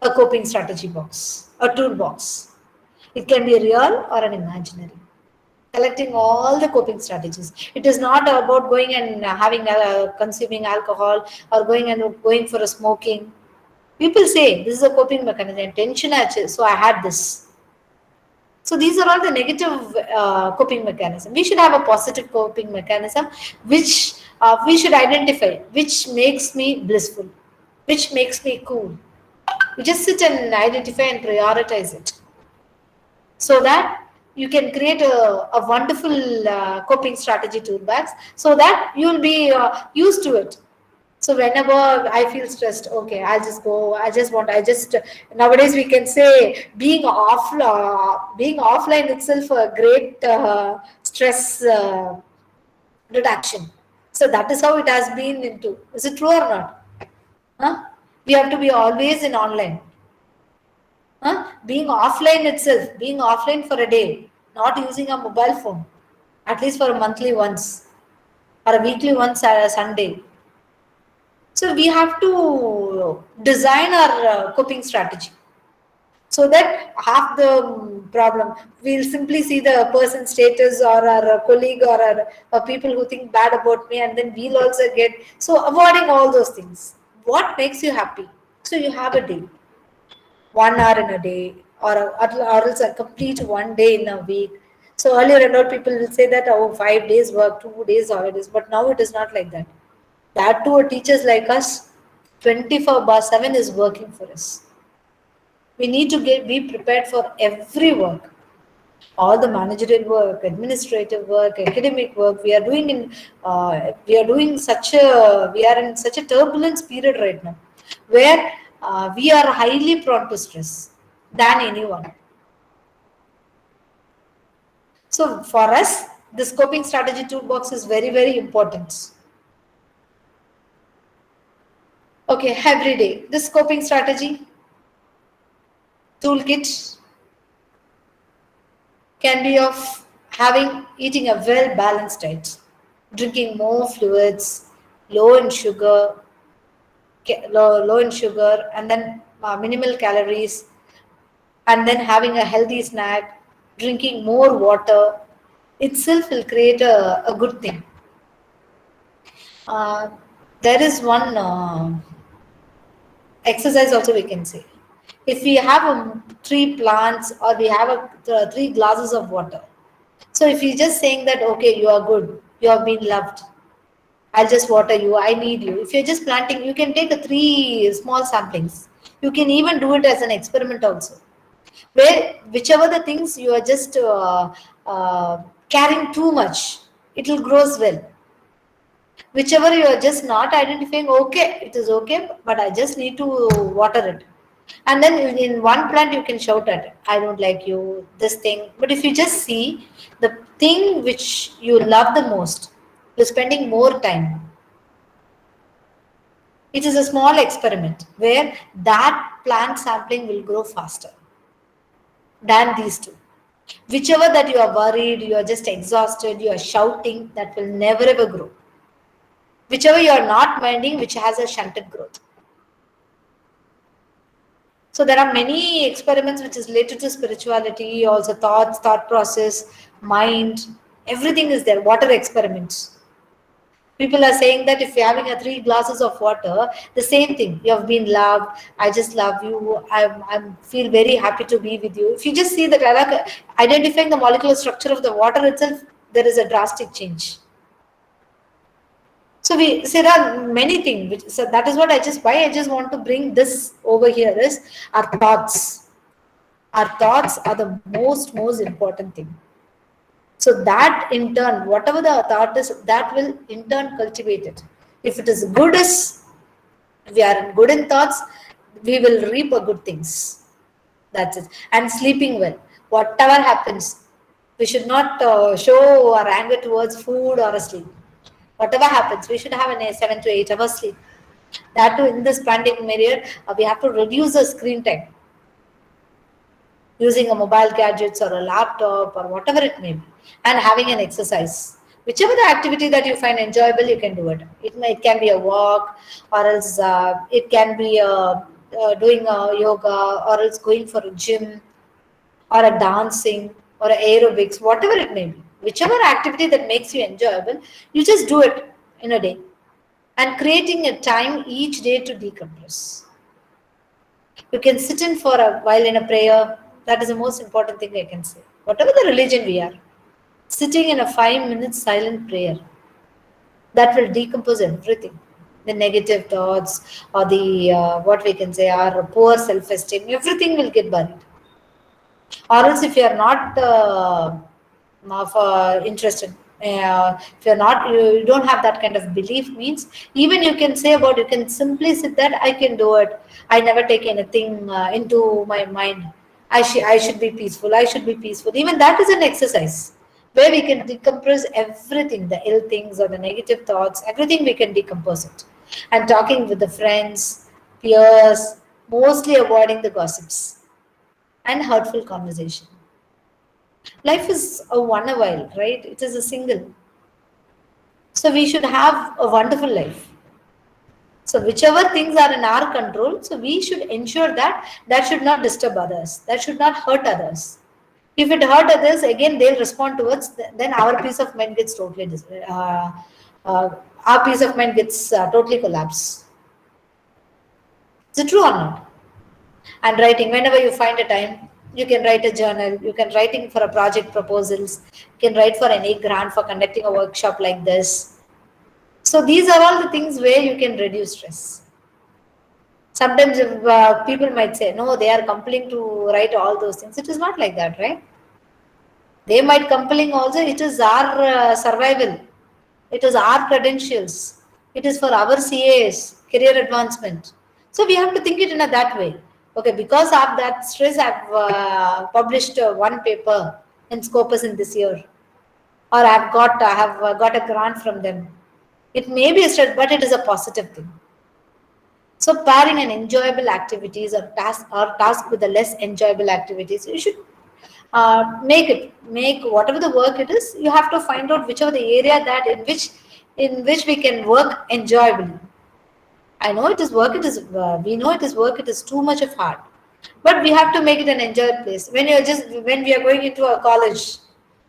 A coping strategy box, a toolbox. It can be real or an imaginary. Collecting all the coping strategies. It is not about going and having consuming alcohol or going for a smoking. People say this is a coping mechanism. Tension, so I had this. So these are all the negative coping mechanism. We should have a positive coping mechanism, which we should identify, which makes me blissful, which makes me cool. We just sit and identify and prioritize it, so that you can create a wonderful coping strategy toolbox, so that you will be used to it. So whenever I feel stressed, okay, I'll just go. Nowadays we can say being offline itself a great stress reduction. So that is how it has been into. Is it true or not? Huh? We have to be always in online. Being offline itself, being offline for a day, not using a mobile phone, at least for a monthly once or a weekly once a Sunday. So we have to design our coping strategy, so that half the problem, we'll simply see the person's status or our colleague or our people who think bad about me, and then we'll also get, so avoiding all those things. What makes you happy? So you have a day, 1 hour in a day, or else a complete 1 day in a week. So earlier, a lot of people will say that, oh, 5 days work, 2 days holidays, but now it is not like that. That too, teachers like us, 24/7 is working for us. We need to be prepared for every work, all the managerial work, administrative work, academic work. We are in such a turbulence period right now, where we are highly prone to stress than anyone. So for us, the scoping strategy toolbox is very, very important. Okay, every day, this scoping strategy toolkit can be of eating a well balanced diet, drinking more fluids, low in sugar, low in sugar, and then minimal calories, and then having a healthy snack, drinking more water itself will create a good thing. Uh, there is one exercise also we can say. If we have 3 plants or we have 3 glasses of water, so if you're just saying that, okay, you are good, you have been loved, I'll just water you, I need you. If you're just planting, you can take 3 small samplings. You can even do it as an experiment also, where whichever the things you are just carrying too much, it will grow well. Whichever you are just not identifying, okay, it is okay, but I just need to water it. And then in one plant, you can shout at it, I don't like you, this thing. But if you just see the thing which you love the most, you're spending more time. It is a small experiment where that plant sampling will grow faster than these two. Whichever that you are worried, you are just exhausted, you are shouting, that will never ever grow. Whichever you are not minding, which has a shunted growth. So there are many experiments which is related to spirituality, also thoughts, thought process, mind. Everything is there. Water experiments. People are saying that if you're having a 3 glasses of water, the same thing. You have been loved. I just love you. I feel very happy to be with you. If you just see that, identifying the molecular structure of the water itself, there is a drastic change. So there are many things. So that is what why I just want to bring this over here is our thoughts. Our thoughts are the most important thing. So that in turn, whatever the thought is, that will in turn cultivate it. If it is good as we are good in thoughts, we will reap a good things. That's it. And sleeping well. Whatever happens, we should not show our anger towards food or sleep. Whatever happens, we should have a 7 to 8 hours sleep. That too, in this pandemic period, we have to reduce the screen time. Using a mobile gadgets or a laptop or whatever it may be, and having an exercise. Whichever the activity that you find enjoyable, you can do it. It can be a walk, or else it can be doing a yoga, or else going for a gym, or a dancing, or a aerobics, whatever it may be. Whichever activity that makes you enjoyable, you just do it in a day. And creating a time each day to decompress. You can sit in for a while in a prayer. That is the most important thing I can say. Whatever the religion we are, sitting in a 5 minute silent prayer, that will decompose everything. The negative thoughts or the what we can say our poor self-esteem, everything will get buried. Or else, if you are not interested, if you're not, you don't have that kind of belief, means even you can say about, you can simply sit that I can do it. I never take anything into my mind. I should be peaceful. I should be peaceful. Even that is an exercise where we can decompress everything, the ill things or the negative thoughts, everything we can decompose it. And talking with the friends, peers, mostly avoiding the gossips and hurtful conversation. Life is a one a while, right? It is a single. So we should have a wonderful life. So whichever things are in our control, so we should ensure that that should not disturb others. That should not hurt others. If it hurt others, again they'll respond towards. Then our peace of mind gets totally our peace of mind gets totally collapsed. Is it true or not? And writing, whenever you find a time, you can write a journal, you can writing for a project proposals, you can write for any grant for conducting a workshop like this. So these are all the things where you can reduce stress. Sometimes people might say, no, they are compelling to write all those things. It is not like that, right? They might compelling also, it is our survival. It is our credentials. It is for our CAs, career advancement. So we have to think it in a that way. Okay, because of that stress, I've published one paper in Scopus in this year, or I have got a grant from them. It may be a stress, but it is a positive thing. So pairing an enjoyable activities or task with the less enjoyable activities, you should make whatever the work it is. You have to find out whichever the area that in which we can work enjoyably. I know it is work. It is we know it is work. It is too much of hard, but we have to make it an enjoyable place. When we are going into a college,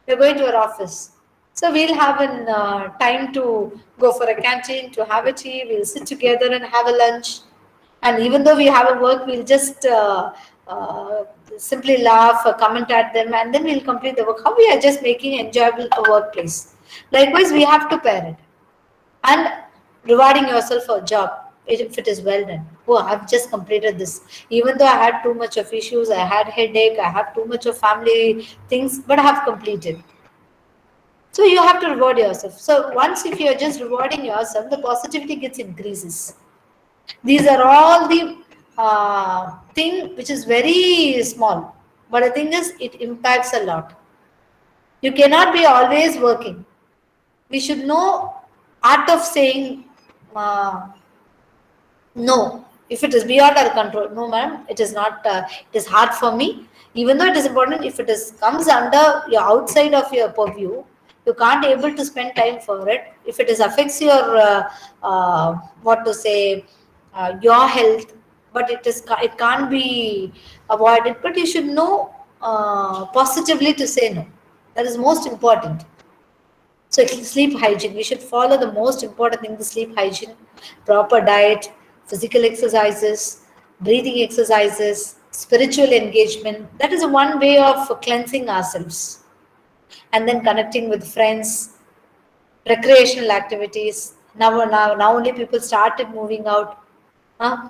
we are going to our office. So we'll have an time to go for a canteen to have a tea. We'll sit together and have a lunch. And even though we have a work, we'll just simply laugh or comment at them, and then we'll complete the work. How we are just making enjoyable a workplace. Likewise, we have to pair it and rewarding yourself for a job if it is well done. Oh, I've just completed this. Even though I had too much of issues, I had headache, I have too much of family things, but I have completed. So you have to reward yourself. So once if you are just rewarding yourself, the positivity gets increases. These are all the thing which is very small, but the thing is it impacts a lot. You cannot be always working. We should know art of saying no. If it is beyond our control, no, ma'am, it is not. It is hard for me. Even though it is important, if it is comes under your outside of your purview, you can't able to spend time for it. If it is affects your what to say your health, but it can't be avoided. But you should know positively to say no. That is most important. So sleep hygiene, we should follow the most important thing, the sleep hygiene, proper diet, physical exercises, breathing exercises, spiritual engagement. That is one way of cleansing ourselves. And then connecting with friends, recreational activities. Now only people started moving out,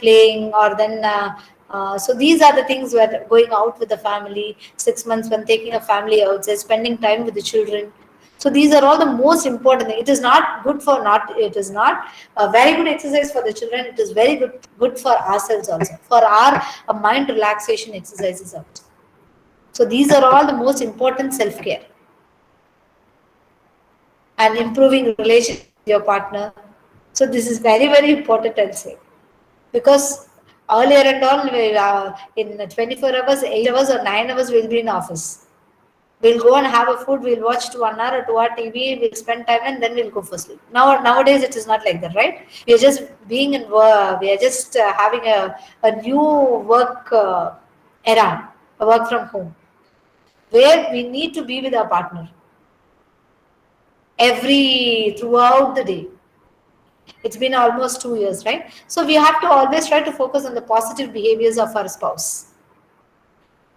playing, or then so these are the things where going out with the family, 6 months when taking a family outside, spending time with the children. So these are all the most important thing. It is not good for not. It is not a very good exercise for the children. It is very good for ourselves also, for our mind relaxation exercises out. So these are all the most important self care and improving relationship with your partner. So this is very important, I'll say, because earlier and all in 24 hours, 8 hours or 9 hours we'll be in office. We'll go and have a food. We'll watch 1 hour or 2 hour TV. We'll spend time and then we'll go for sleep. Nowadays it is not like that, right? We are just being in work. We are just having a new work era, a work from home, where we need to be with our partner throughout the day. It's been almost 2 years, right? So we have to always try to focus on the positive behaviors of our spouse.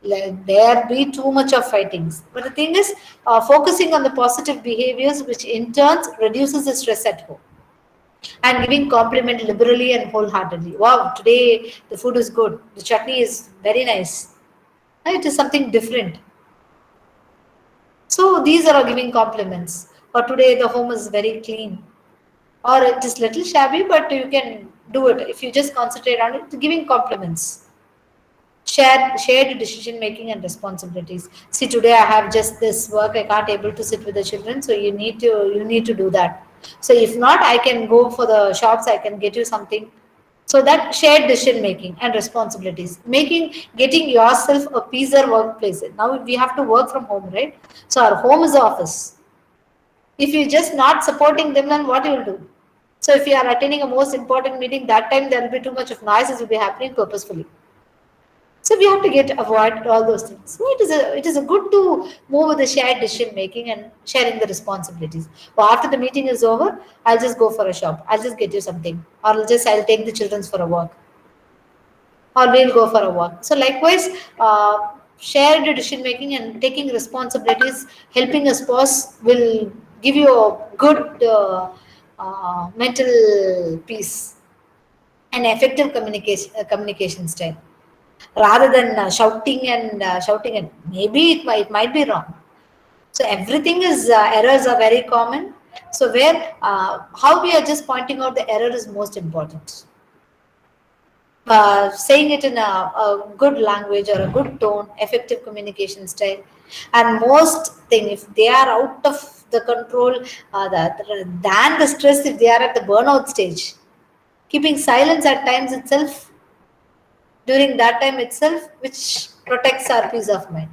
Let there be too much of fightings. But the thing is, focusing on the positive behaviors, which in turn reduces the stress at home. And giving compliment liberally and wholeheartedly. Wow, today the food is good. The chutney is very nice. It is something different. So these are giving compliments. Or today the home is very clean. Or it is little shabby, but you can do it if you just concentrate on it. Giving compliments. Shared decision making and responsibilities. See, today I have just this work. I can't able to sit with the children, so you need to do that. So if not, I can go for the shops. I can get you something. So that shared decision making and responsibilities, getting yourself a peace workplace. Now we have to work from home, right? So our home is the office. If you're just not supporting them, then what you will do? So if you are attending a most important meeting, that time there will be too much of noises will be happening purposefully. So we have to avoid all those things. So it is a good to move with the shared decision making and sharing the responsibilities. Well, after the meeting is over, I'll just go for a shop. I'll just get you something, or I'll take the children for a walk, or we'll go for a walk. So likewise, shared decision making and taking responsibilities, helping a spouse will give you a good mental peace and effective communication style, rather than shouting, and maybe it might be wrong. So everything is errors are very common. So where how we are just pointing out the error is most important. Saying it in a good language or a good tone, effective communication style, and most thing, if they are out of the control, than the stress, if they are at the burnout stage, keeping silence at times itself, during that time itself, which protects our peace of mind,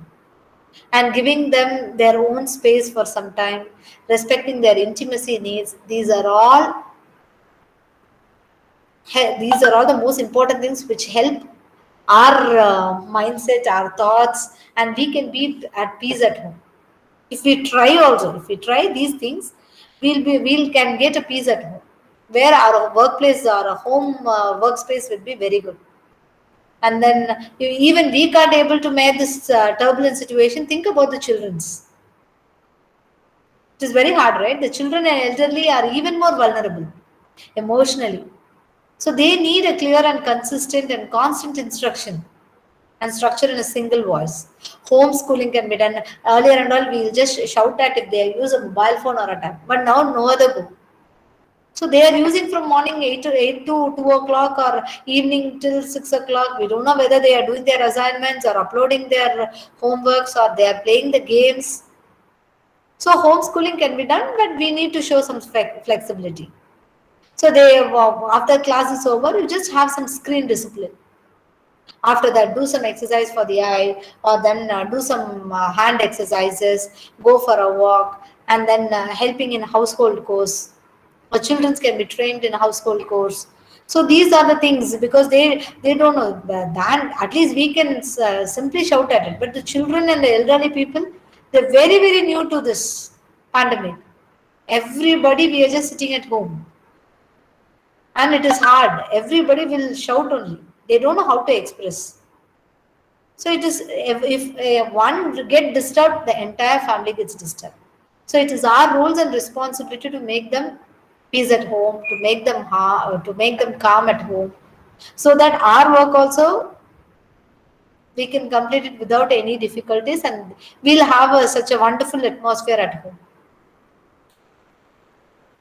and giving them their own space for some time, respecting their intimacy needs. These are all the most important things which help our mindset, our thoughts, and we can be at peace at home. If we try these things, we'll can get a peace at home, where our workplace or a home workspace will be very good. And then even we can't able to make this turbulent situation. Think about the children's. It is very hard, right? The children and elderly are even more vulnerable emotionally. So they need a clear and consistent and constant instruction and structure in a single voice. Homeschooling can be done. Earlier and all, we'll just shout at if they use a mobile phone or a tab. But now no other go. So they are using from morning 8 to 2 o'clock, or evening till 6 o'clock. We don't know whether they are doing their assignments or uploading their homeworks, or they are playing the games. So homeschooling can be done, but we need to show some flexibility. So after class is over, you just have some screen discipline. After that, do some exercise for the eye, or then do some hand exercises, go for a walk, and then helping in household chores. Or children can be trained in household chores. So these are the things, because they don't know that. At least we can simply shout at it. But the children and the elderly people, they're very new to this pandemic. Everybody, we are just sitting at home. And it is hard. Everybody will shout only. They don't know how to express. So it is, if one get disturbed, the entire family gets disturbed. So it is our roles and responsibility to make them peace at home, to make them calm at home, so that our work also we can complete it without any difficulties, and we'll have such a wonderful atmosphere at home.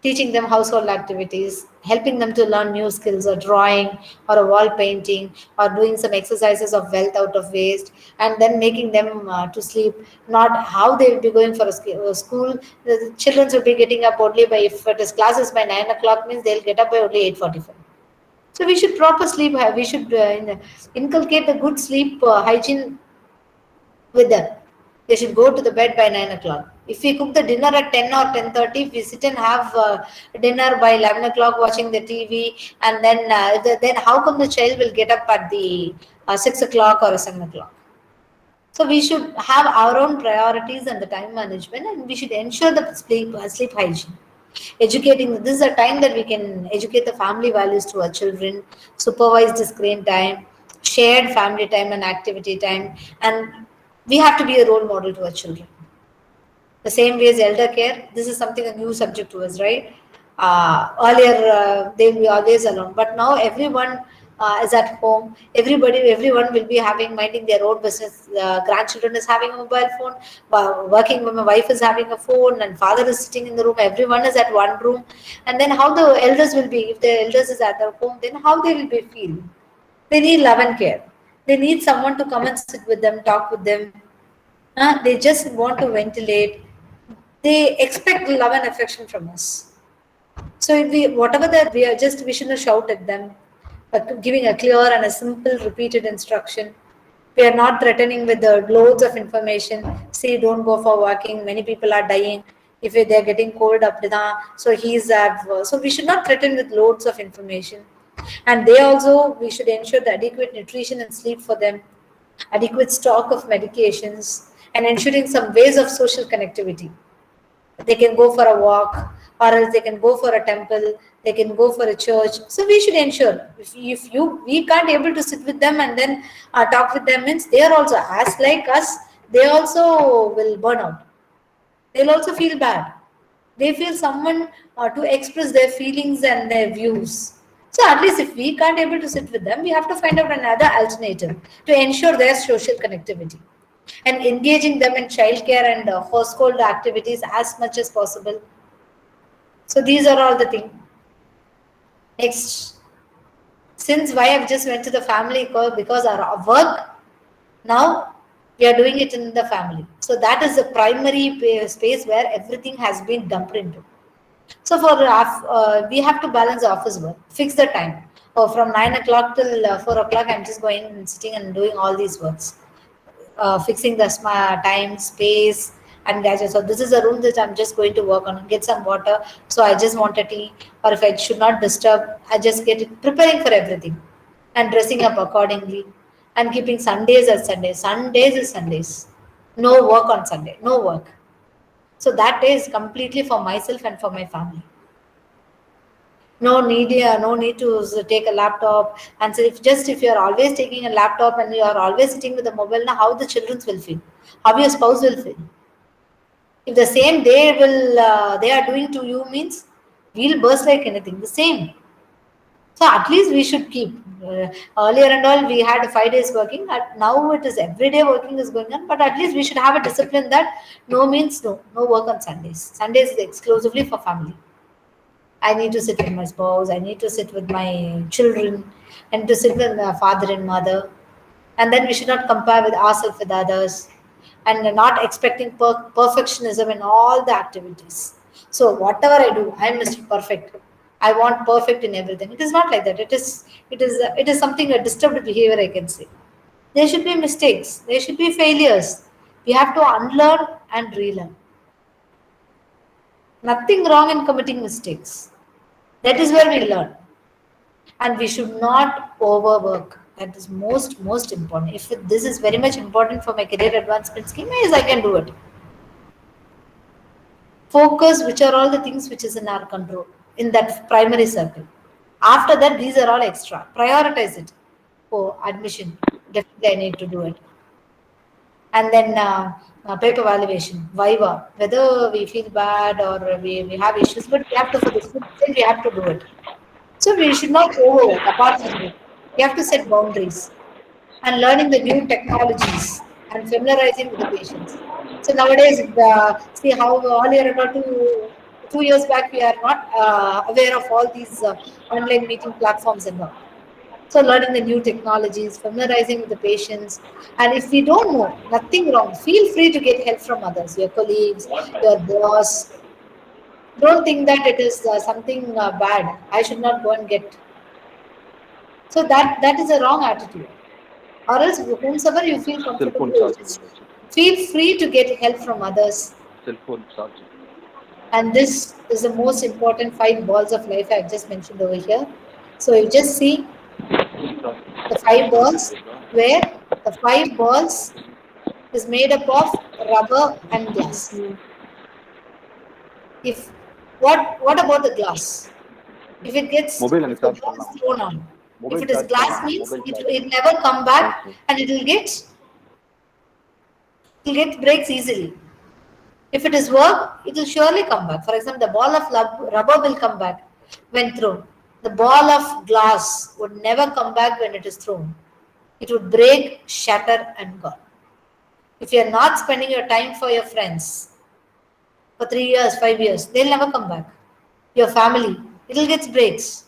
Teaching them household activities, helping them to learn new skills or drawing or a wall painting or doing some exercises of wealth out of waste, and then making them to sleep. Not how they will be going for a school. The children will be getting up only by, if it is classes by 9 o'clock, means they'll get up by only 8:45. So we should proper sleep. We should inculcate the good sleep hygiene with them. They should go to the bed by 9 o'clock. If we cook the dinner at 10 or 10:30, if we sit and have dinner by 11 o'clock watching the TV, and then how come the child will get up at the 6 o'clock or 7 o'clock? So we should have our own priorities and the time management, and we should ensure the sleep hygiene. Educating, this is a time that we can educate the family values to our children, supervise the screen time, shared family time and activity time, and we have to be a role model to our children. The same way as elder care, this is something a new subject to us, right? Earlier, they will be always alone, but now everyone is at home. Everyone will be minding their own business. Grandchildren is having a mobile phone. Working woman, wife is having a phone, and father is sitting in the room. Everyone is at one room, and then how the elders will be? If the elders is at their home, then how they will be feel? They need love and care. They need someone to come and sit with them, talk with them. They just want to ventilate. They expect love and affection from us. So if we, whatever that we are, just we shouldn't shout at them, but giving a clear and a simple repeated instruction. We are not threatening with the loads of information. See, don't go for walking. Many people are dying. If they are getting cold up, so he's at. So we should not threaten with loads of information. And they also, we should ensure the adequate nutrition and sleep for them, adequate stock of medications, and ensuring some ways of social connectivity. They can go for a walk, or else they can go for a temple, they can go for a church. So we should ensure, we can't able to sit with them and then talk with them, means they are also as like us, they also will burn out. They'll also feel bad. They feel someone to express their feelings and their views. So at least if we can't able to sit with them, we have to find out another alternative to ensure their social connectivity, and engaging them in childcare and household activities as much as possible. So these are all the things. Next, since why I've just went to the family, because our work now we are doing it in the family. So that is the primary space where everything has been dumped into. So for we have to balance office work, fix the time. Oh, from 9 o'clock till 4 o'clock, I'm just going and sitting and doing all these works. Fixing the time, space, and gadgets. So this is a room that I'm just going to work on. Get some water. So I just want a tea, or if I should not disturb, I just get it preparing for everything, and dressing up accordingly, and keeping Sundays as Sundays. Sundays is Sundays. No work on Sunday. No work. So that day is completely for myself and for my family. No need to take a laptop. And so if you're always taking a laptop and you are always sitting with a mobile, now how the children will feel, how your spouse will feel. If the same they are doing to you, means we'll burst like anything. The same. So at least we should keep. Earlier and all, we had 5 days working. Now it is everyday working is going on. But at least we should have a discipline that no means no. No work on Sundays. Sundays is exclusively for family. I need to sit with my spouse. I need to sit with my children, and to sit with my father and mother. And then we should not compare with ourselves with others, and not expecting perfectionism in all the activities. So whatever I do, I'm Mr. Perfect. I want perfect in everything. It is not like that. It is something, a disturbed behavior, I can say. There should be mistakes. There should be failures. We have to unlearn and relearn. Nothing wrong in committing mistakes. That is where we learn. And we should not overwork. That is most important. If this is very much important for my career advancement scheme, yes, I can do it. Focus which are all the things which is in our control in that primary circle. After that, these are all extra. Prioritize it. Oh, admission. Definitely, I need to do it. And then paper evaluation, viva. Whether we feel bad or we have issues, but we have to, for the students, we have to do it. So we should not overwork apart from it. We have to set boundaries and learning the new technologies and familiarizing with the patients. So nowadays, see how earlier about 2 years back, we are not aware of all these online meeting platforms and all. So learning the new technologies, familiarizing with the patients, and if we don't know, nothing wrong. Feel free to get help from others, your colleagues, your boss. Don't think that it is something bad. I should not go and get. So that is a wrong attitude. Or else, whomsoever you feel comfortable, just feel free to get help from others. And this is the most important 5 balls of life I've just mentioned over here. So you just see the 5 balls, where the 5 balls is made up of rubber and glass. If what about the glass? If it gets if the ball is thrown on, if it is glass means it never come back and it will get breaks easily. If it is work, it will surely come back. For example, the ball of rubber will come back when thrown. The ball of glass would never come back when it is thrown. It would break, shatter, and gone. If you are not spending your time for your friends for 3 years, 5 years, they'll never come back. Your family, it'll get breaks.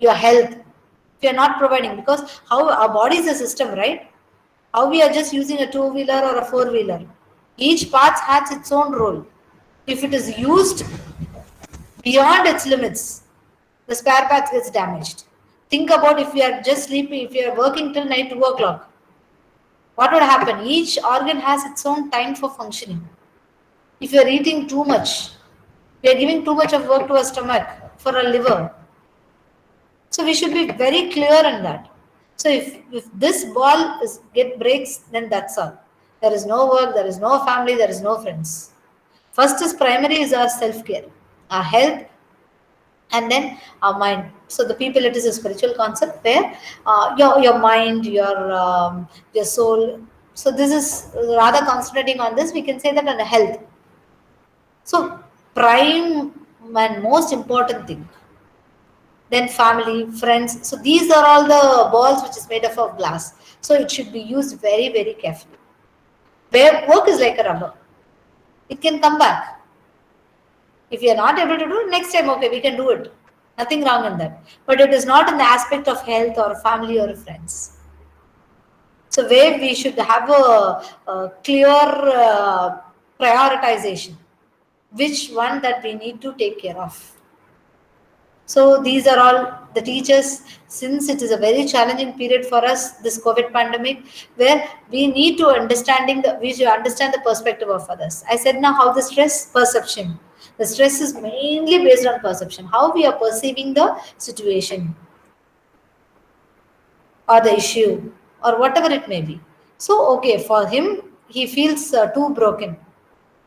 Your health, if you're not providing, because how our body is a system, right? How we are just using a two-wheeler or a four-wheeler. Each part has its own role. If it is used beyond its limits, the spare part gets damaged. Think about if you are just sleeping, if you are working till night 2 o'clock, what would happen? Each organ has its own time for functioning. If you are eating too much, we are giving too much of work to our stomach, for our liver. So we should be very clear in that. So if this ball get breaks, then that's all. There is no work, there is no family, there is no friends. First is primary is our self-care, our health, and then our mind. So the people, it is a spiritual concept where your mind, your soul. So this is rather concentrating on this. We can say that on the health. So prime and most important thing. Then family, friends. So these are all the balls which is made up of glass. So it should be used very, very carefully. Where work is like a rubber. It can come back. If you are not able to do it, next time, okay, we can do it. Nothing wrong in that. But it is not in the aspect of health or family or friends. So where we should have a clear prioritization. Which one that we need to take care of. So these are all the teachers, since it is a very challenging period for us, this COVID pandemic, where we need to we should understand the perspective of others. I said now how the stress perception. The stress is mainly based on perception, how we are perceiving the situation or the issue or whatever it may be. So, okay, for him, he feels too broken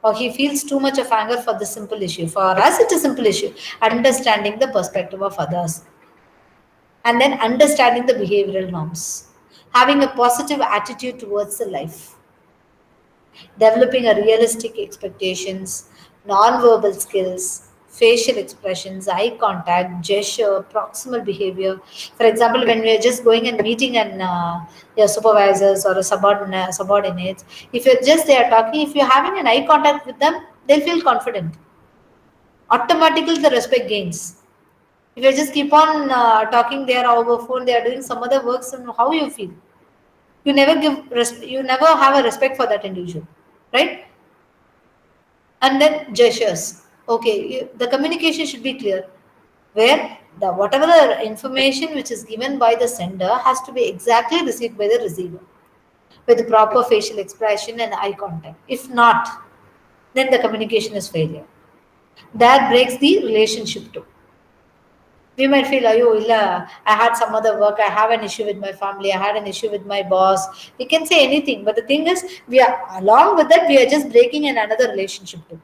or he feels too much of anger for this simple issue. For us, it's a simple issue. Understanding the perspective of others and then understanding the behavioral norms. Having a positive attitude towards the life. Developing a realistic expectations, non-verbal skills, facial expressions, eye contact, gesture, proximal behavior. For example, when we are just going and meeting your supervisors or a subordinates, if you're just there talking, if you're having an eye contact with them, they'll feel confident. Automatically, the respect gains. If you just keep on talking there over phone, they are doing some other works, and how you feel? You never you never have a respect for that individual, right? And then gestures. Okay, the communication should be clear, where the whatever the information which is given by the sender has to be exactly received by the receiver with the proper facial expression and eye contact. If not, then the communication is failure. That breaks the relationship too. We might feel, oh, illa, I had some other work, I have an issue with my family, I had an issue with my boss. We can say anything, but the thing is, we are along with that, we are just breaking in another relationship too.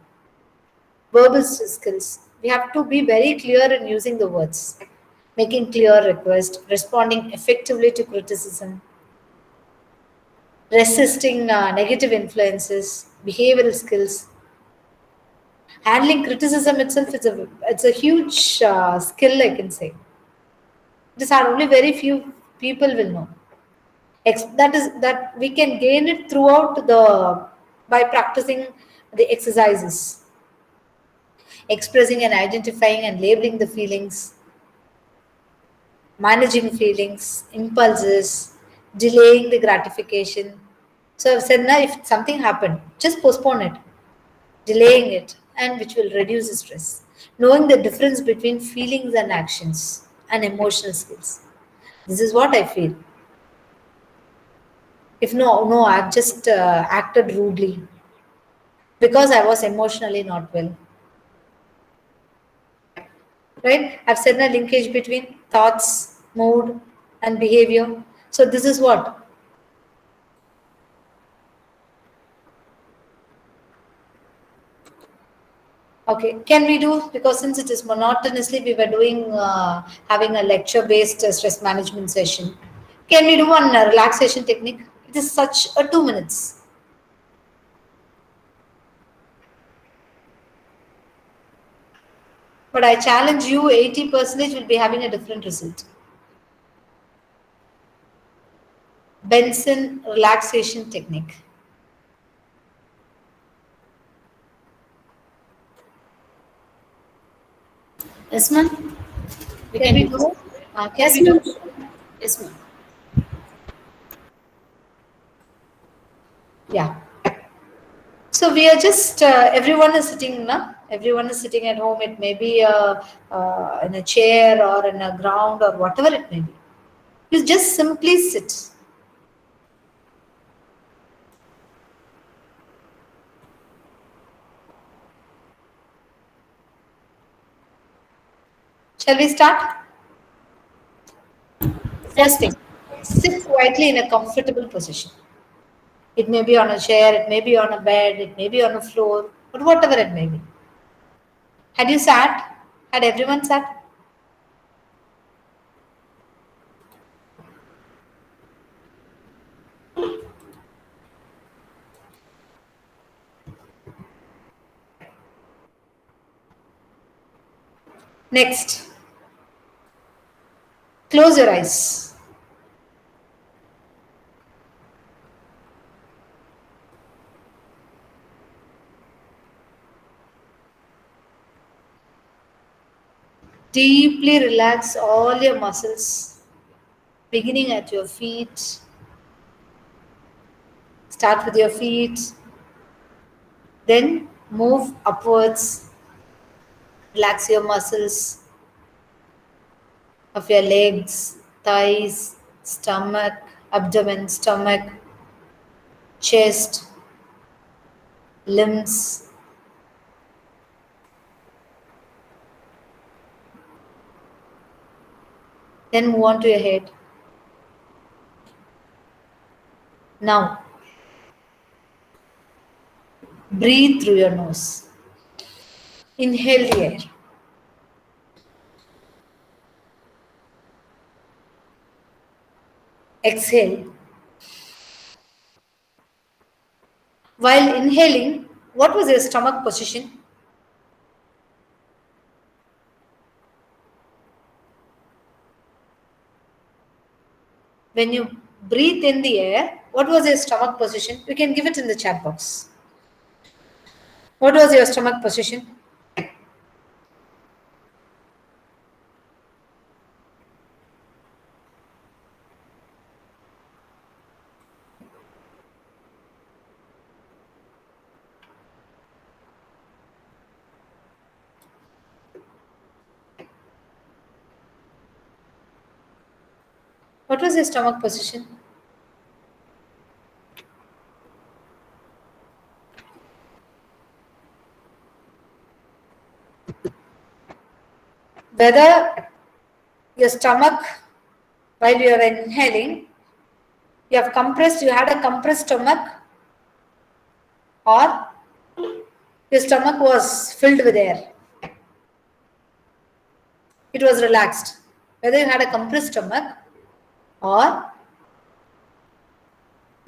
Verbal skills. We have to be very clear in using the words, making clear requests, responding effectively to criticism, resisting negative influences, behavioral skills. Handling criticism itself is a huge skill, I can say. This are only very few people will know. That we can gain it throughout the by practicing the exercises, expressing and identifying and labeling the feelings, managing feelings, impulses, delaying the gratification. So I've said now if something happened, just postpone it, delaying it, and which will reduce the stress. Knowing the difference between feelings and actions and emotional skills. This is what I feel. If no, I've just acted rudely because I was emotionally not well. Right? I've said a linkage between thoughts, mood, and behavior. So this is what. Okay, can we do, because since it is monotonously we were doing having a lecture based stress management session, can we do one relaxation technique? It is such a 2 minutes. But I challenge you, 80% will be having a different result. Benson relaxation technique.
Yes, ma'am. We
Can
can
we
do this.
do? Can
Yes,
we do?
ma'am. Yes, ma'am.
Yeah. So we are just everyone is sitting, na? Everyone is sitting at home. It may be in a chair or in a ground or whatever it may be. You just simply sit. Shall we start? First
Yes,
thing,
ma'am.
sit quietly in a comfortable position. It may be on a chair, it may be on a bed, it may be on a floor, but whatever it may be. Had you sat? Had everyone sat? Next, close your eyes. Deeply relax all your muscles, beginning at your feet. Start with your feet, then move upwards. Relax your muscles of your legs, thighs, stomach, abdomen, stomach, chest, limbs. Then move on to your head. Now, breathe through your nose. Inhale the air. Exhale. While inhaling, what was your stomach position? When you breathe in the air, what was your stomach position? You can give it in the chat box. What was your stomach position? What was your stomach position? Whether your stomach, while you are inhaling, you have compressed, you had a compressed stomach, or Your stomach was filled with air. It was relaxed. Whether you had a compressed stomach or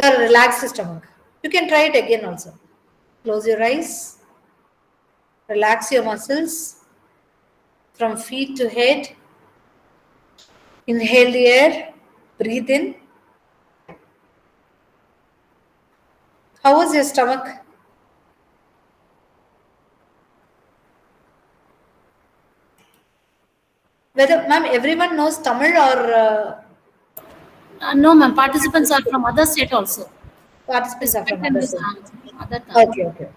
a relaxed stomach. You can try it again also. Close your eyes. Relax your muscles from feet to head. Inhale the air. Breathe in. How was your stomach? Whether, ma'am, everyone knows Tamil or
No, ma'am. Participants are from other state also.
participants are
Respect
from
and
other
this
state?
other tongue.
Okay, okay.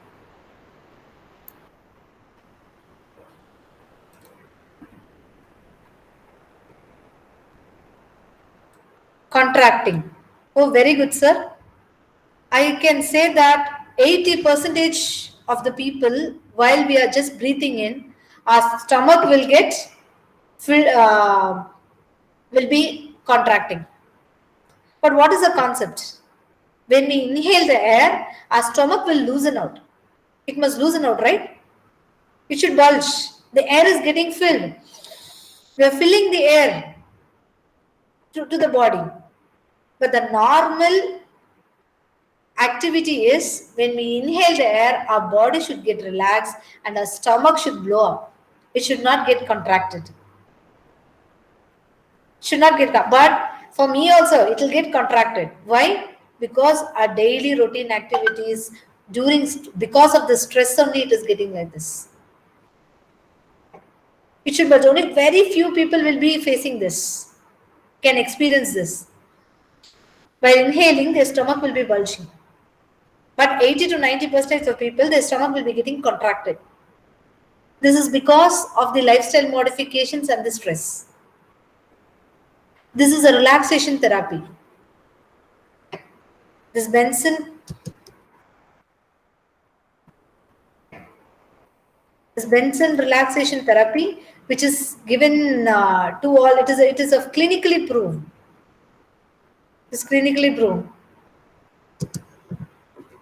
Contracting. Oh, very good, sir. I can say that 80% of the people, while we are just breathing in, our stomach will get filled, will be contracting. But what is the concept? When we inhale the air, our stomach will loosen out. It must loosen out, right? It should bulge. The air is getting filled. We are filling the air to the body. But the normal activity is when we inhale the air, our body should get relaxed and our stomach should blow up. It should not get contracted. Should not get, but for me also, it will get contracted. Why? Because our daily routine activities because of the stress only it is getting like this. It should, but only very few people will be facing this, can experience this. By inhaling, their stomach will be bulging. But 80 to 90% of people, their stomach will be getting contracted. This is because of the lifestyle modifications and the stress. This is a relaxation therapy. This Benson relaxation therapy, which is given to all, it is of clinically proven. It's clinically proven.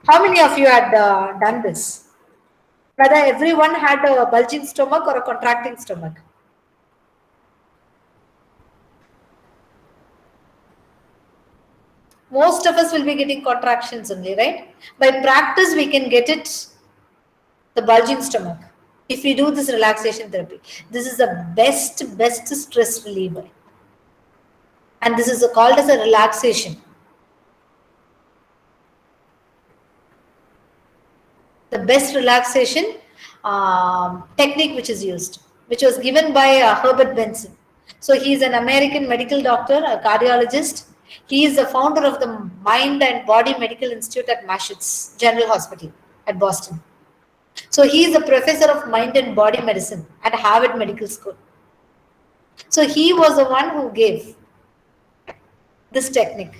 How many of you had done this? Whether everyone had a bulging stomach or a contracting stomach? Most of us will be getting contractions only, right? By practice, we can get it, the bulging stomach. If we do this relaxation therapy, this is the best stress reliever. And this is called as a relaxation. The best relaxation technique which is used, which was given by Herbert Benson. So he is an American medical doctor, a cardiologist. He is the founder of the Mind and Body Medical Institute at Massachusetts General Hospital at Boston. So he is a professor of mind and body medicine at Harvard Medical School. So he was the one who gave this technique.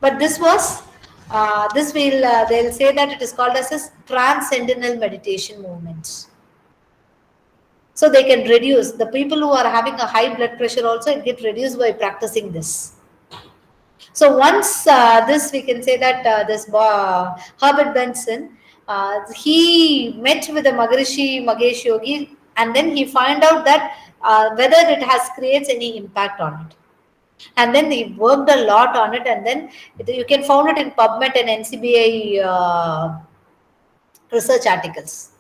But this was, they'll say that it is called as a transcendental meditation movement. So they can reduce, the people who are having a high blood pressure also, it get reduced by practicing this. So once this, we can say that Herbert Benson, he met with the Maharishi Mahesh Yogi, and then he find out that whether it has creates any impact on it. And then he worked a lot on it, and then you can find it in PubMed and NCBI research articles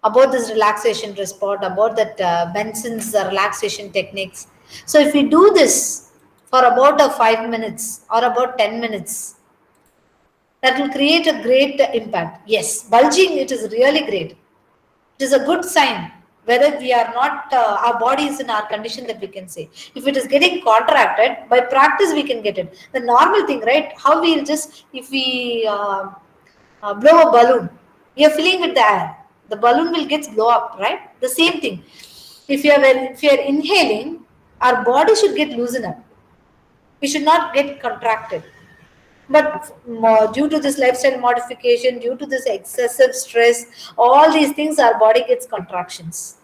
about this relaxation response, about that Benson's relaxation techniques. So if we do this for about 5 minutes or about 10 minutes, that will create a great impact. Yes, bulging, it is really great. It is a good sign whether we are not, our body is in our condition, that we can say. If it is getting contracted, by practice we can get it. The normal thing, right? How we'll just, if we blow a balloon, we are filling with the air. The balloon will get blow up, right? The same thing. If you are inhaling, our body should get loosened up. We should not get contracted. But due to this lifestyle modification, due to this excessive stress, all these things, our body gets contractions.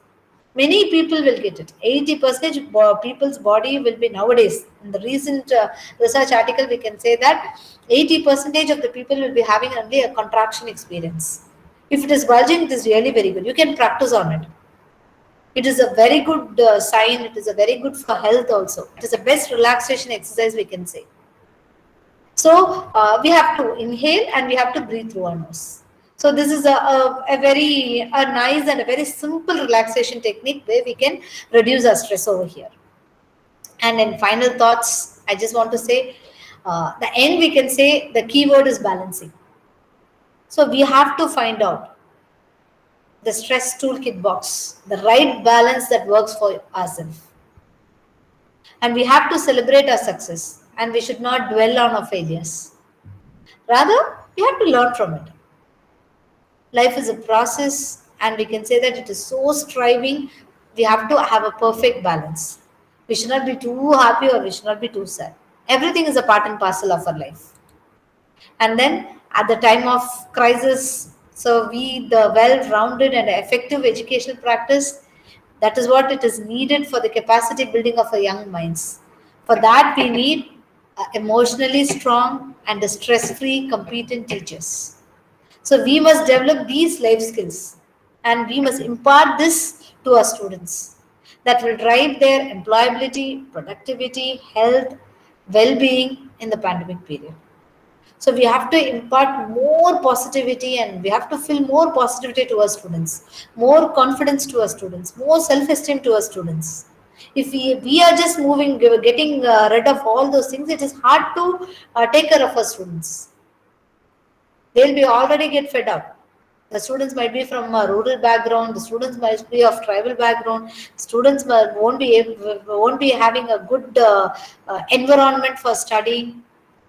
Many people will get it. 80% people's body will be nowadays. In the recent research article, we can say that 80% of the people will be having only a contraction experience. If it is bulging, it is really very good. You can practice on it. It is a very good sign. It is a very good for health also. It is the best relaxation exercise we can say. So we have to inhale and we have to breathe through our nose. So this is a very nice and a very simple relaxation technique where we can reduce our stress over here. And in final thoughts, I just want to say, the end we can say the keyword is balancing. So we have to find out the stress toolkit box, the right balance that works for ourselves. And we have to celebrate our success and we should not dwell on our failures. Rather, we have to learn from it. Life is a process, and we can say that it is so striving. We have to have a perfect balance. We should not be too happy or we should not be too sad. Everything is a part and parcel of our life. And then at the time of crisis, so we, the well-rounded and effective educational practice, that is what it is needed for the capacity building of our young minds. For that, we need emotionally strong and stress-free, competent teachers. So we must develop these life skills and we must impart this to our students that will drive their employability, productivity, health, well-being in the pandemic period. So we have to impart more positivity and we have to feel more positivity to our students, more confidence to our students, more self-esteem to our students. If we are just moving, getting rid of all those things, it is hard to take care of our students. They'll be already get fed up. The students might be from a rural background. The students might be of tribal background. Students won't be having a good environment for studying.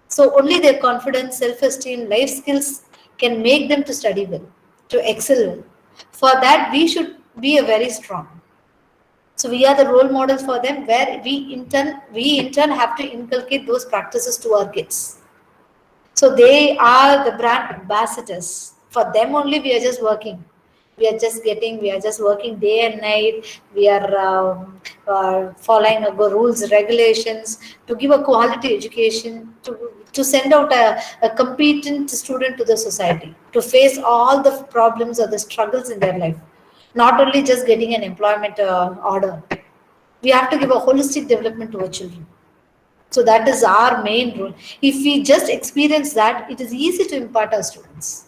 So only their confidence, self-esteem, life skills can make them to study well, to excel well. For that, we should be a very strong. So we are the role models for them, where we in turn have to inculcate those practices to our kids. So they are the brand ambassadors. For them only we are just working. We are just working day and night. We are following rules, regulations to give a quality education, to send out a competent student to the society, to face all the problems or the struggles in their life. Not only just getting an employment order. We have to give a holistic development to our children. So that is our main role. If we just experience that, it is easy to impart our students.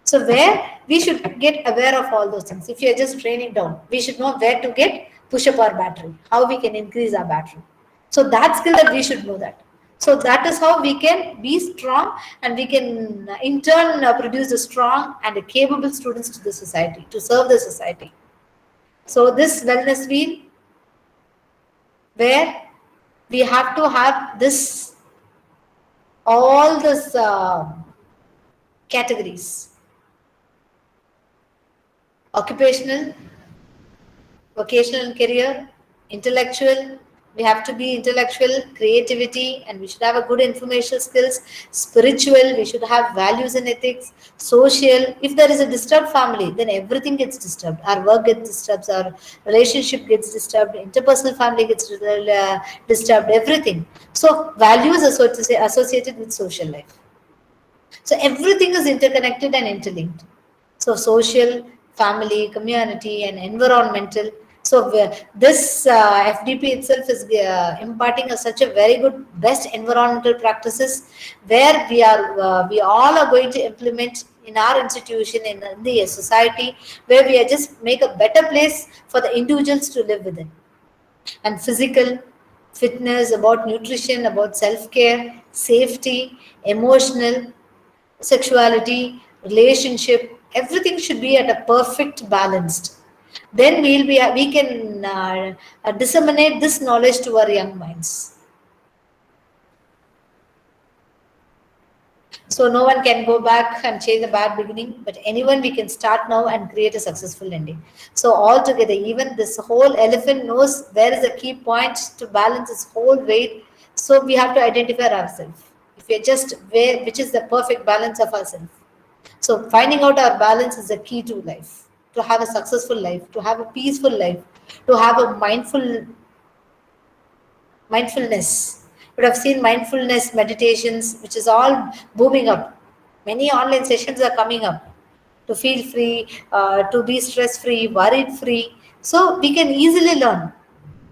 So where we should get aware of all those things. If you are just training down, we should know where to get push up our battery, how we can increase our battery. So that skill that we should know that. So that is how we can be strong and we can in turn produce a strong and a capable students to the society, to serve the society. So this wellness wheel where we have to have this all these categories: occupational, vocational and career, intellectual. We have to be intellectual, creativity, and we should have a good informational skills. Spiritual, we should have values and ethics. Social, if there is a disturbed family, then everything gets disturbed. Our work gets disturbed, our relationship gets disturbed, interpersonal family gets disturbed, everything. So values associated with social life. So everything is interconnected and interlinked. So social, family, community, and environmental. So this FDP itself is imparting such a very good best environmental practices where we all are going to implement in our institution, in the society, where we are just make a better place for the individuals to live within. And physical fitness, about nutrition, about self-care, safety, emotional, sexuality, relationship, everything should be at a perfect balanced. Then we can disseminate this knowledge to our young minds. So no one can go back and change the bad beginning, but anyone we can start now and create a successful ending. So altogether, even this whole elephant knows where is the key point to balance its whole weight. So we have to identify ourselves. If we're just where, which is the perfect balance of ourselves. So finding out our balance is the key to life, to have a successful life, to have a peaceful life, to have a mindfulness. You would have seen mindfulness meditations, which is all booming up. Many online sessions are coming up. to feel free, to be stress free, worried free. So we can easily learn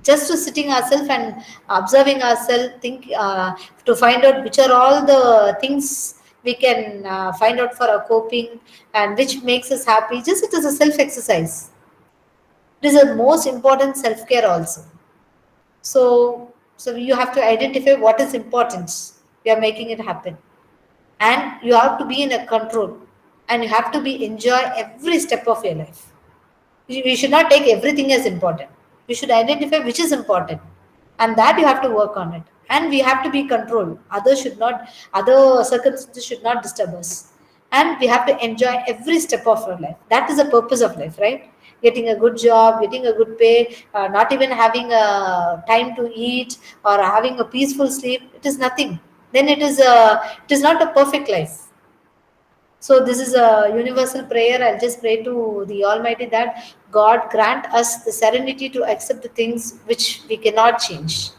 just to sitting ourselves and observing ourselves, think to find out which are all the things we can find out for our coping and which makes us happy. Just it is a self exercise. It is a most important self care also. So you have to identify what is important. You are making it happen, and you have to be in a control, and you have to be enjoy every step of your life. You should not take everything as important. You should identify which is important, and that you have to work on it. And we have to be controlled. Others should not, other circumstances should not disturb us. And we have to enjoy every step of our life. That is the purpose of life, right? Getting a good job, getting a good pay, not even having a time to eat or having a peaceful sleep. It is nothing. Then it is not a perfect life. So this is a universal prayer. I'll just pray to the Almighty that God grant us the serenity to accept the things which we cannot change,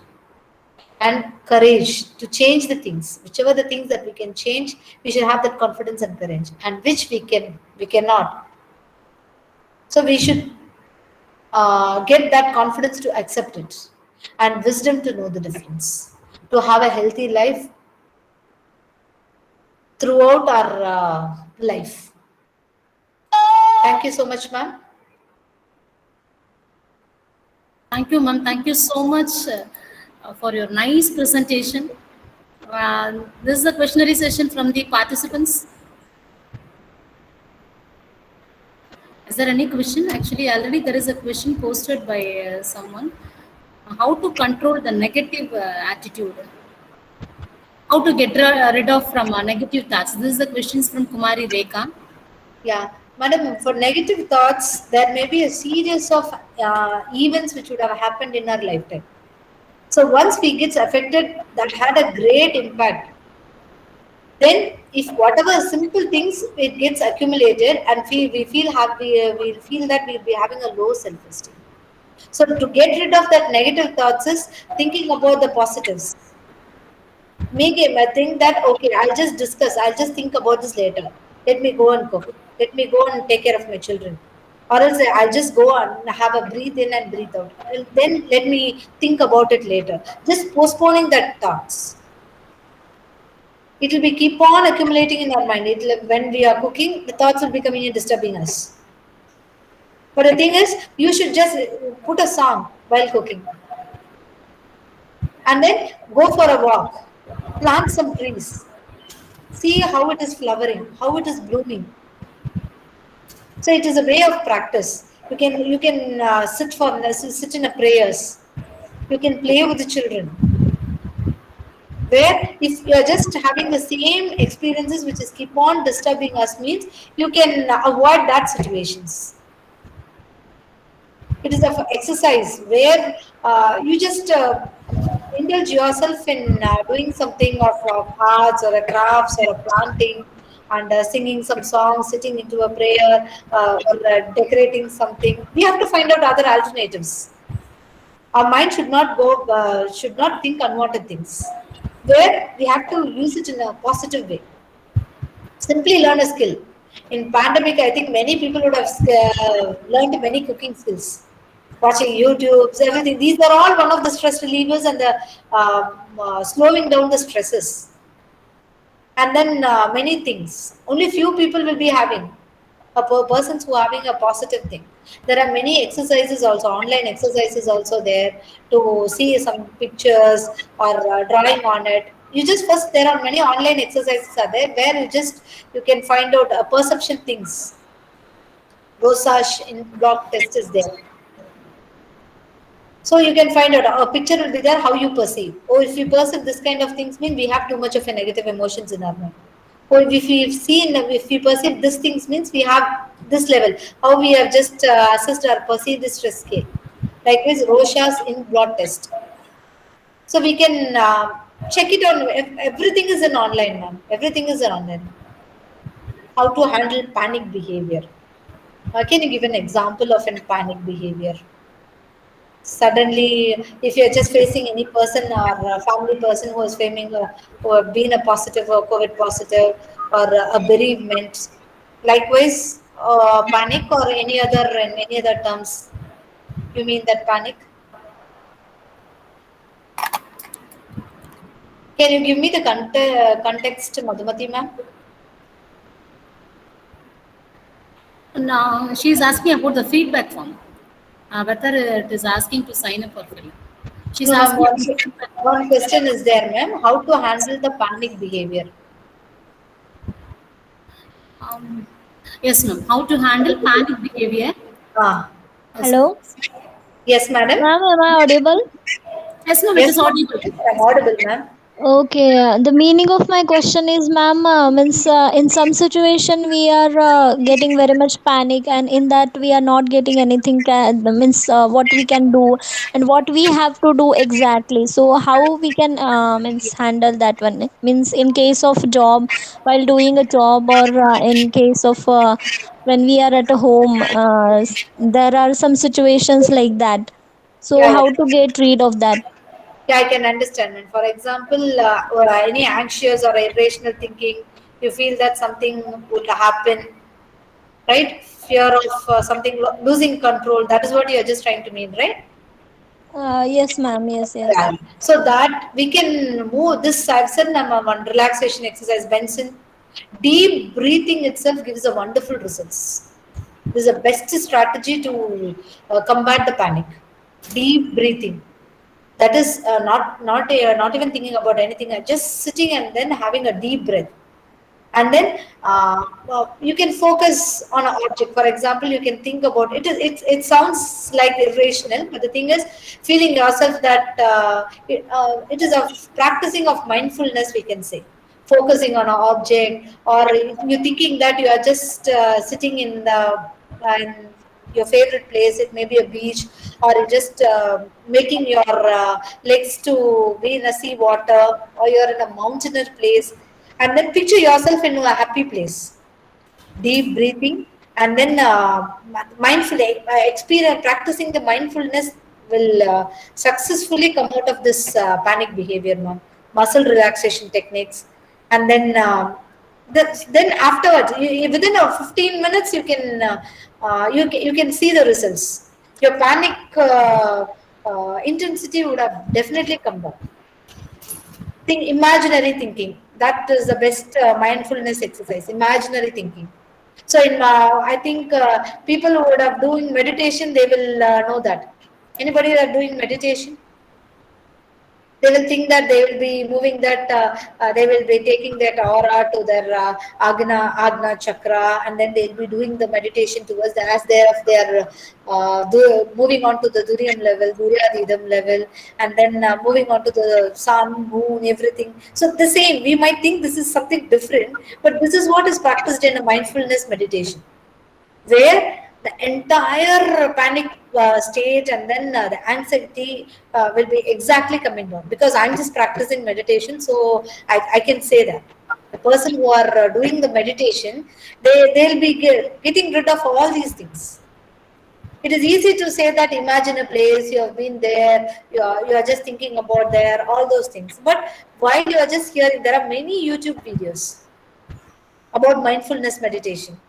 and courage to change the things. Whichever the things that we can change, we should have that confidence and courage. And which we cannot. So we should get that confidence to accept it, and wisdom to know the difference, to have a healthy life throughout our life. Thank you so much, ma'am.
Thank you, ma'am. Thank you so much for your nice presentation. This is a questionnaire session from the participants. Is there any question? Actually, already there is a question posted by someone. How to control the negative attitude? How to get rid of from negative thoughts? This is the questions from Kumari Rekha.
Yeah, madam, for negative thoughts, there may be a series of events which would have happened in our lifetime. So once we get affected, that had a great impact. Then, if whatever simple things it gets accumulated, and we feel happy, we feel that we'll be having a low self-esteem. So to get rid of that negative thoughts is thinking about the positives. Make him think that okay, I'll just think about this later. Let me go and cook. Let me go and take care of my children. Or else I'll just go and have a breathe in and breathe out. And then let me think about it later. Just postponing that thoughts. It will be keep on accumulating in our mind. When we are cooking, the thoughts will be coming and disturbing us. But the thing is, you should just put a song while cooking. And then go for a walk. Plant some trees. See how it is flowering, how it is blooming. So it is a way of practice. You can sit in a prayers. You can play with the children. Where if you are just having the same experiences which is keep on disturbing us means you can avoid that situations. It is an exercise where you just indulge yourself in doing something of arts or a crafts or a planting and singing some songs, sitting into a prayer or decorating something. We have to find out other alternatives. Our mind should not think unwanted things. Where we have to use it in a positive way. Simply learn a skill. In pandemic, I think many people would have learned many cooking skills, watching YouTubes, everything. These are all one of the stress relievers and the slowing down the stresses. And then many things. Only few people will be having persons who are having a positive thing. There are many exercises also, online exercises also there to see some pictures or drawing on it. You just first there are many online exercises are there where you can find out perception things. Rosage in block test is there. So you can find out a picture will be there how you perceive. Or if you perceive this kind of things mean we have too much of a negative emotions in our mind. Or if we perceive these things means we have this level. How we have just assessed or perceived this stress scale. Likewise, Rorschach's in blood test. So we can check it on. Everything is an online, ma'am. Everything is an online. How to handle panic behavior. Can you give an example of a panic behavior? Suddenly, if you're just facing any person or a family person who is who have been a positive or COVID positive or a bereavement, likewise, panic or any other in any other terms? You mean that panic? Can you give me the context, Madhumati ma'am?
Now she is asking about the feedback form. Whether it is asking to sign up or fill. She's
No, ma'am.
asking.
One question is there, ma'am. How to handle the panic behavior?
Um, yes, ma'am. How to handle panic behavior?
Ah,
Yes, ma'am.
Hello,
yes, madam.
ma'am, am I audible?
Yes, ma'am. It
Yes,
is
ma'am.
audible.
I'm audible, ma'am.
Okay, the meaning of my question is, ma'am, means in some situation we are getting very much panic, and in that we are not getting anything. Means what we can do and what we have to do exactly. So how we can means handle that one? Means in case of job, while doing a job, or in case of when we are at a home, there are some situations like that. So
Yeah,
how
yeah.
to get rid of that?
Yeah, I can understand. And for example, any anxious or irrational thinking, you feel that something would happen, right? Fear of something losing control. That is what you are just trying to mean, right?
Yes, ma'am. Yes, yes.
Yeah. So that we can move this. I've said one relaxation exercise, Benson. Deep breathing itself gives a wonderful results. This is the best strategy to combat the panic. Deep breathing. That is not even thinking about anything. Just sitting and then having a deep breath, and then you can focus on an object. For example, you can think about it. It sounds like irrational, but the thing is, feeling yourself that it is a practicing of mindfulness, we can say. Focusing on an object, or you thinking that you are just sitting in the in your favorite place. It may be a beach, or you just making your legs to be in a sea water, or you're in a mountainous place, and then picture yourself in a happy place. Deep breathing, and then mindfully experience practicing the mindfulness will successfully come out of this panic behavior, ma'am. Muscle relaxation techniques, and then then afterwards, within 15 minutes, you can you can see the results. Your panic intensity would have definitely come down. Think imaginary thinking. That is the best mindfulness exercise. Imaginary thinking. So in I think people who would have doing meditation, they will know that. Anybody that are doing meditation, they will think that they will be moving that they will be taking that aura to their agna chakra, and then they'll be doing the meditation towards the, as they are moving on to the duriam level, duryadidam level, and then moving on to the sun, moon, everything. So the same, we might think this is something different, but this is what is practiced in a mindfulness meditation, where the entire panic state, and then the anxiety will be exactly coming down, because I'm just practicing meditation. So I can say that the person who are doing the meditation, they'll be getting rid of all these things. It is easy to say that imagine a place, you have been there, you are just thinking about there, all those things, but while you are just hearing, there are many YouTube videos about mindfulness meditation.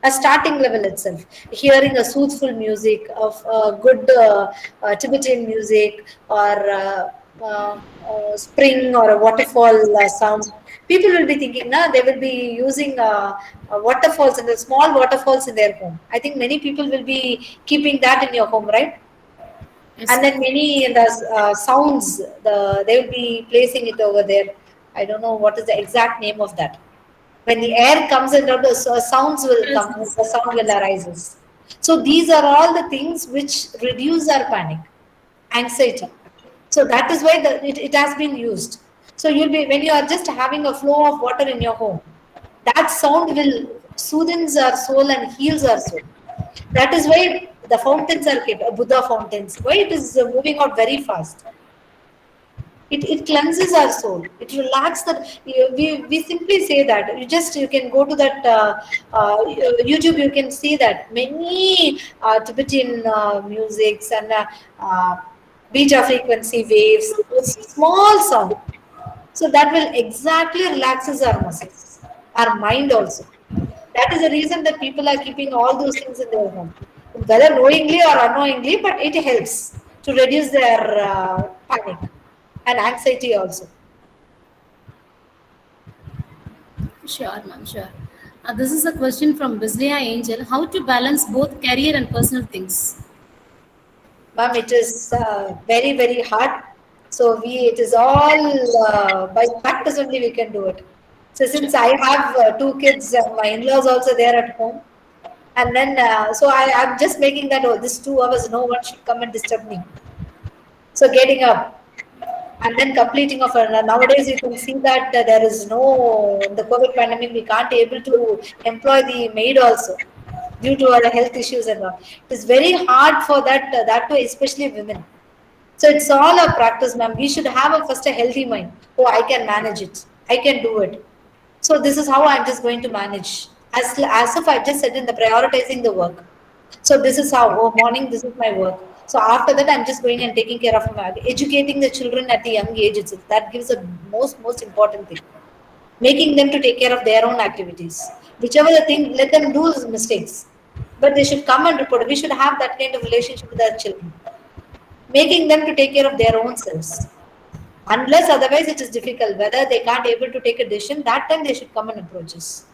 A starting level itself, hearing a soothful music of good Tibetan music, or spring or a waterfall sound. People will be thinking, nah, they will be using waterfalls, and the small waterfalls in their home. I think many people will be keeping that in your home, right?
Yes,
And then many the sounds, they will be placing it over there. I don't know what is the exact name of that. When the air comes in, the sounds will
yes,
come,
yes.
the sound will arises. So these are all the things which reduce our panic, anxiety. So that is why it has been used. So you'll be, when you are just having a flow of water in your home, that sound will soothes our soul and heals our soul. That is why the fountains are kept, Buddha fountains. Why it is moving out very fast? It cleanses our soul. It relaxes that. We simply say that. You can go to that YouTube. You can see that many Tibetan musics, and beta frequency waves, small sound. So that will exactly relaxes our muscles, our mind also. That is the reason that people are keeping all those things in their home, whether knowingly or unknowingly, but it helps to reduce their panic and anxiety also.
Sure, ma'am, sure. This is a question from Bislia Angel. How to balance both career and personal things?
Ma'am, it is very, very hard. So it is all by practice only we can do it. So since I have two kids, my in-laws also there at home, and then I'm just making that, oh, this 2 hours, no one should come and disturb me. So getting up and then completing of nowadays you can see that there is no, in the COVID pandemic we can't able to employ the maid also due to our health issues and all. It is very hard for that way, especially women. So it's all a practice, ma'am. We should have first a healthy mind. Oh, I can manage it. I can do it. So this is how I'm just going to manage. As if I just said in the prioritizing the work. So this is how, oh, morning, this is my work. So after that, I'm just going and taking care of my educating the children at the young age itself. That gives the most important thing. Making them to take care of their own activities. Whichever the thing, let them do mistakes. But they should come and report. We should have that kind of relationship with our children. Making them to take care of their own selves. Unless otherwise it is difficult. Whether they can't able to take a decision, that time they should come and approach us.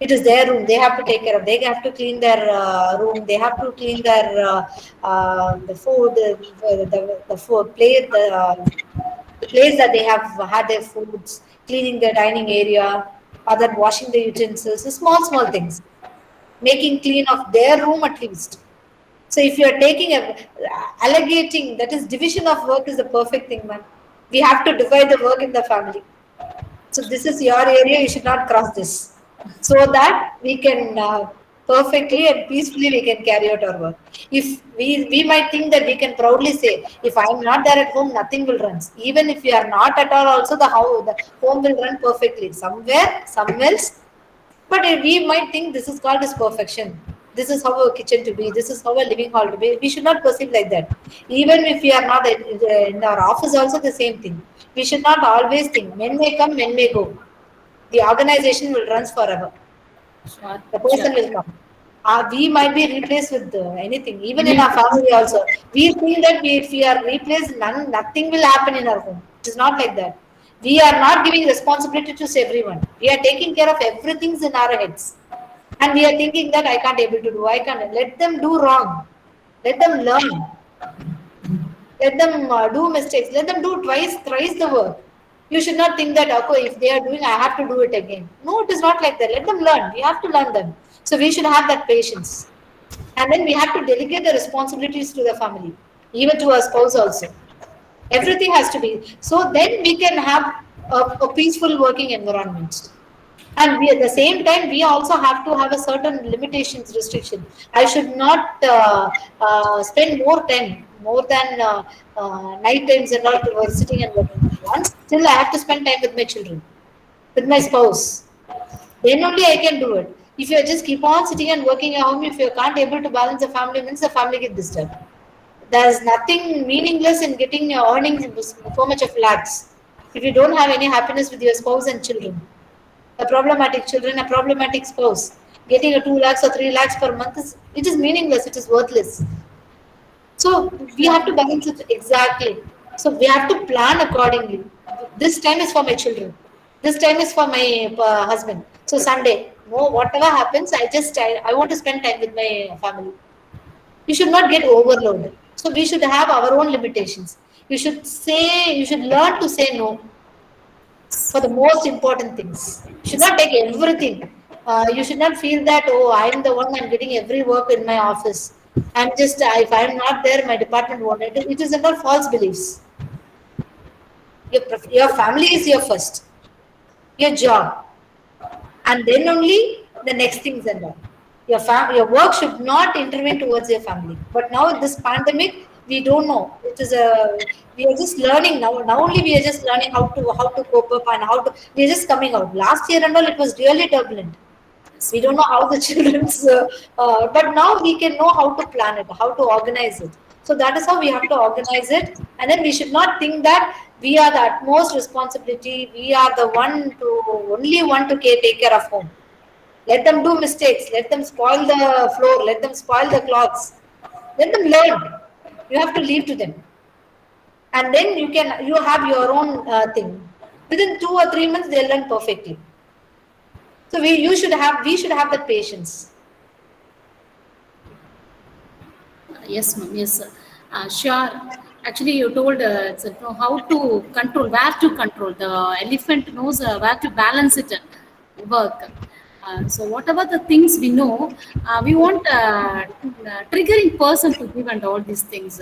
It is their room. They have to take care of. They have to clean their room. They have to clean their the food, the food plate, the place that they have had their foods, cleaning their dining area, other washing the utensils, the small things, making clean of their room at least. So if you are taking allocating, that is division of work is the perfect thing, man. We have to divide the work in the family. So this is your area, you should not cross this. So that we can perfectly and peacefully we can carry out our work. If we might think that we can proudly say, if I am not there at home, nothing will run. Even if you are not at all, also the home will run perfectly. Somewhere else, but we might think this is called as perfection. This is how a kitchen to be. This is how a living hall to be. We should not perceive like that. Even if we are not in our office, also the same thing. We should not always think men may come, men may go. The organization will run forever.
Sure,
The person
sure.
will come. We might be replaced with anything, even in our family also. We think that if we are replaced, nothing will happen in our home. It is not like that. We are not giving responsibility to everyone. We are taking care of everything in our heads. And we are thinking that I can't able to do, I can't. Let them do wrong. Let them learn. Let them do mistakes. Let them do thrice the work. You should not think that, okay, if they are doing, I have to do it again. No, it is not like that. Let them learn. We have to learn them. So we should have that patience. And then we have to delegate the responsibilities to the family, even to our spouse also. Everything has to be. So then we can have a peaceful working environment. And we at the same time we also have to have a certain limitations restriction. I should not spend more time more than night times and all sitting and working. Once still I have to spend time with my children, with my spouse, then only I can do it. If you just keep on sitting and working at home, if you can't able to balance the family, means the family get disturbed. There is nothing meaningless in getting earning so much of lakhs if you don't have any happiness with your spouse and children. A problematic children, a problematic spouse, getting a 2 lakhs or 3 lakhs per month it is meaningless, it is worthless. So we have to balance it exactly. So we have to plan accordingly. This time is for my children. This time is for my husband. So Sunday, no, whatever happens, I want to spend time with my family. You should not get overloaded. So we should have our own limitations. You should learn to say no for the most important things. You should not take everything. You should not feel that, oh, I'm the one, I'm getting every work in my office. If I'm not there, my department won't. It is under false beliefs. Your family is your first, your job, and then only the next things and all. Your work should not intervene towards your family. But now this pandemic, we don't know. We are just learning now. Now only we are just learning how to cope up and how to. We are just coming out. Last year and all, it was really turbulent. We don't know how the children's, but now we can know how to plan it, how to organize it. So that is how we have to organize it. And then we should not think that we are the utmost responsibility. We are the only one to take care of home. Let them do mistakes. Let them spoil the floor. Let them spoil the clothes. Let them learn. You have to leave to them, and then you have your own thing. Within 2 or 3 months, they'll learn perfectly. So we should have that patience.
Yes, ma'am. Yes, sir. Sure. Actually, you told how to control, where to control. The elephant knows where to balance it and work. So, whatever the things we know, we want triggering person to give and all these things.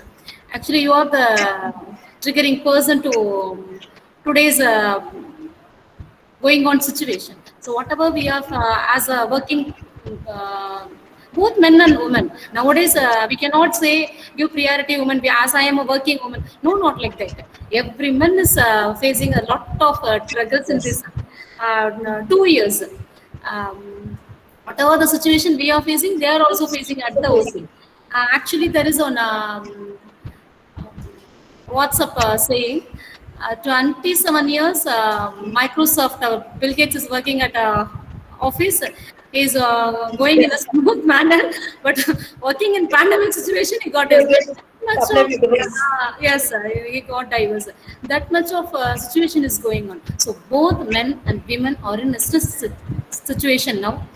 Actually, you are the triggering person to today's going on situation. So whatever we are as a working, uh, both men and women nowadays, we cannot say give priority women as I am a working woman. No, not like that. Every man is facing a lot of struggles in this 2 years. Whatever the situation we are facing, they are also facing at the OC. Actually, there is on WhatsApp saying 27 years, Microsoft, Bill Gates is working at a office. He's going in a smooth manner, but working in pandemic situation, he got his much
Apply
of
for divorce.
yes, he got divorced. That much of situation is going on. So both men and women are in a stress situation now,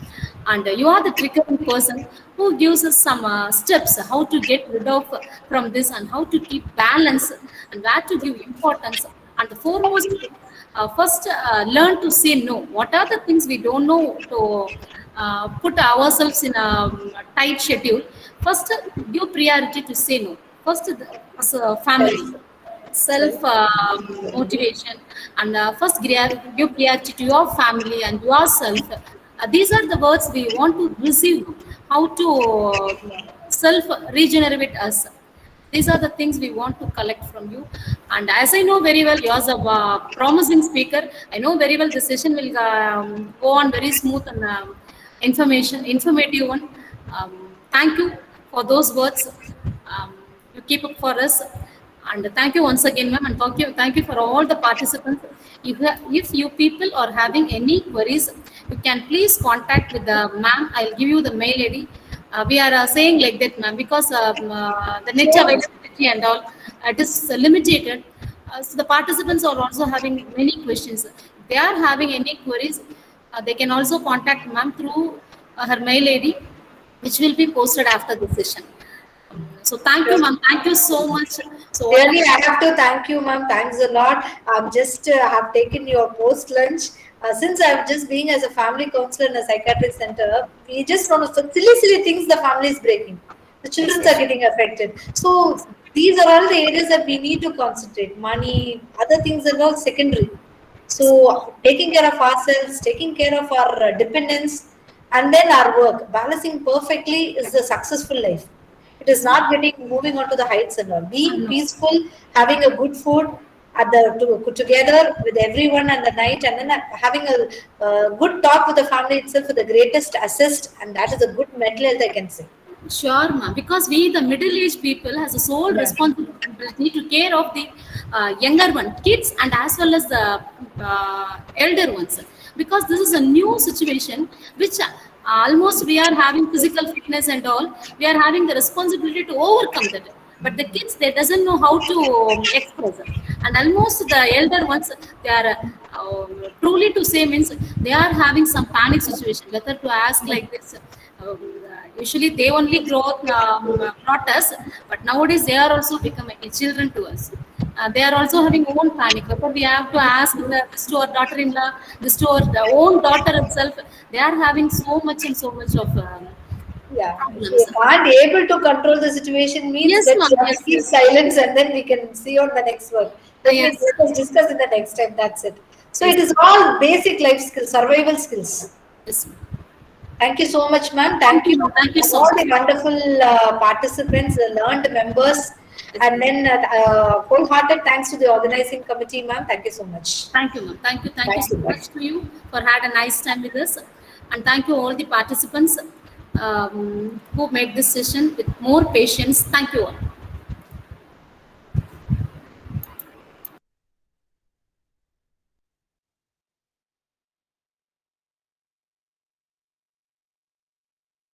and you are the triggering person who gives us some steps how to get rid of from this and how to keep balance and where to give importance. And the foremost thing, first learn to say no. What are the things we don't know to put ourselves in a tight schedule? First, give priority to say no. First, as a family, self motivation, and first give priority to your family and yourself. These are the words we want to receive, how to self regenerate us. These are the things we want to collect from you. And as I know very well, you're a promising speaker. I know very well the session will go on very smooth and informative one. Thank you for those words. You keep up for us. And thank you once again, ma'am. And thank you for all the participants. If you people are having any queries, you can please contact with the ma'am. I'll give you the mail ID. We are saying like that, ma'am, because the net availability and all, it is limited. So the participants are also having many questions. If they are having any queries, they can also contact ma'am through her mail ID, which will be posted after the session. So thank you, ma'am. Thank you so much. So
Really, I have to thank you, ma'am. Thanks a lot. I'm just have taken your post lunch. Since I'm just being as a family counselor in a psychiatric center, we just know so silly things the family is breaking. The children are getting affected. So these are all the areas that we need to concentrate. Money, other things are all secondary. So taking care of ourselves, taking care of our dependents, and then our work, balancing perfectly is the successful life. It is not getting moving on to the heights and all. Being peaceful, having a good food at together with everyone at the night, and then having a good talk with the family itself is the greatest assist, and that is a good mental health, I can say.
sure, ma'am. Because we, the middle-aged people, has a sole responsibility to care of the younger one, kids, and as well as the elder ones. Because this is a new situation, which almost we are having physical fitness and all. We are having the responsibility to overcome that. But the kids, they doesn't know how to express, and almost the elder ones, they are truly to say means they are having some panic situation. Whether to ask like this. Usually they only brought us, but nowadays they are also becoming children to us. They are also having own panic. Whether we have to ask this to our daughter-in-law, this to our own daughter itself, they are having so much and so much of
Yeah, if
problems.
we aren't able to control the situation, means
Yes,
let's
ma'am.
just
Yes,
keep
yes.
silence and then we can see on the next work. That means
Yes.
let us discuss in the next time. That's it. So
Yes.
it is all basic life skills, survival skills.
Yes, ma'am.
Thank you so much, ma'am.
Thank
Thank
you,
you
ma'am. Thank you so
all
much.
the wonderful participants, learned members,
Yes,
and
ma'am.
then wholehearted thanks to the organizing committee, ma'am. Thank you so much.
Thank you, ma'am. Thank you. Thank you
Thank
so
you, ma'am.
much to you for had a nice time with us. And thank you all the participants who made this session with more patience. Thank you all.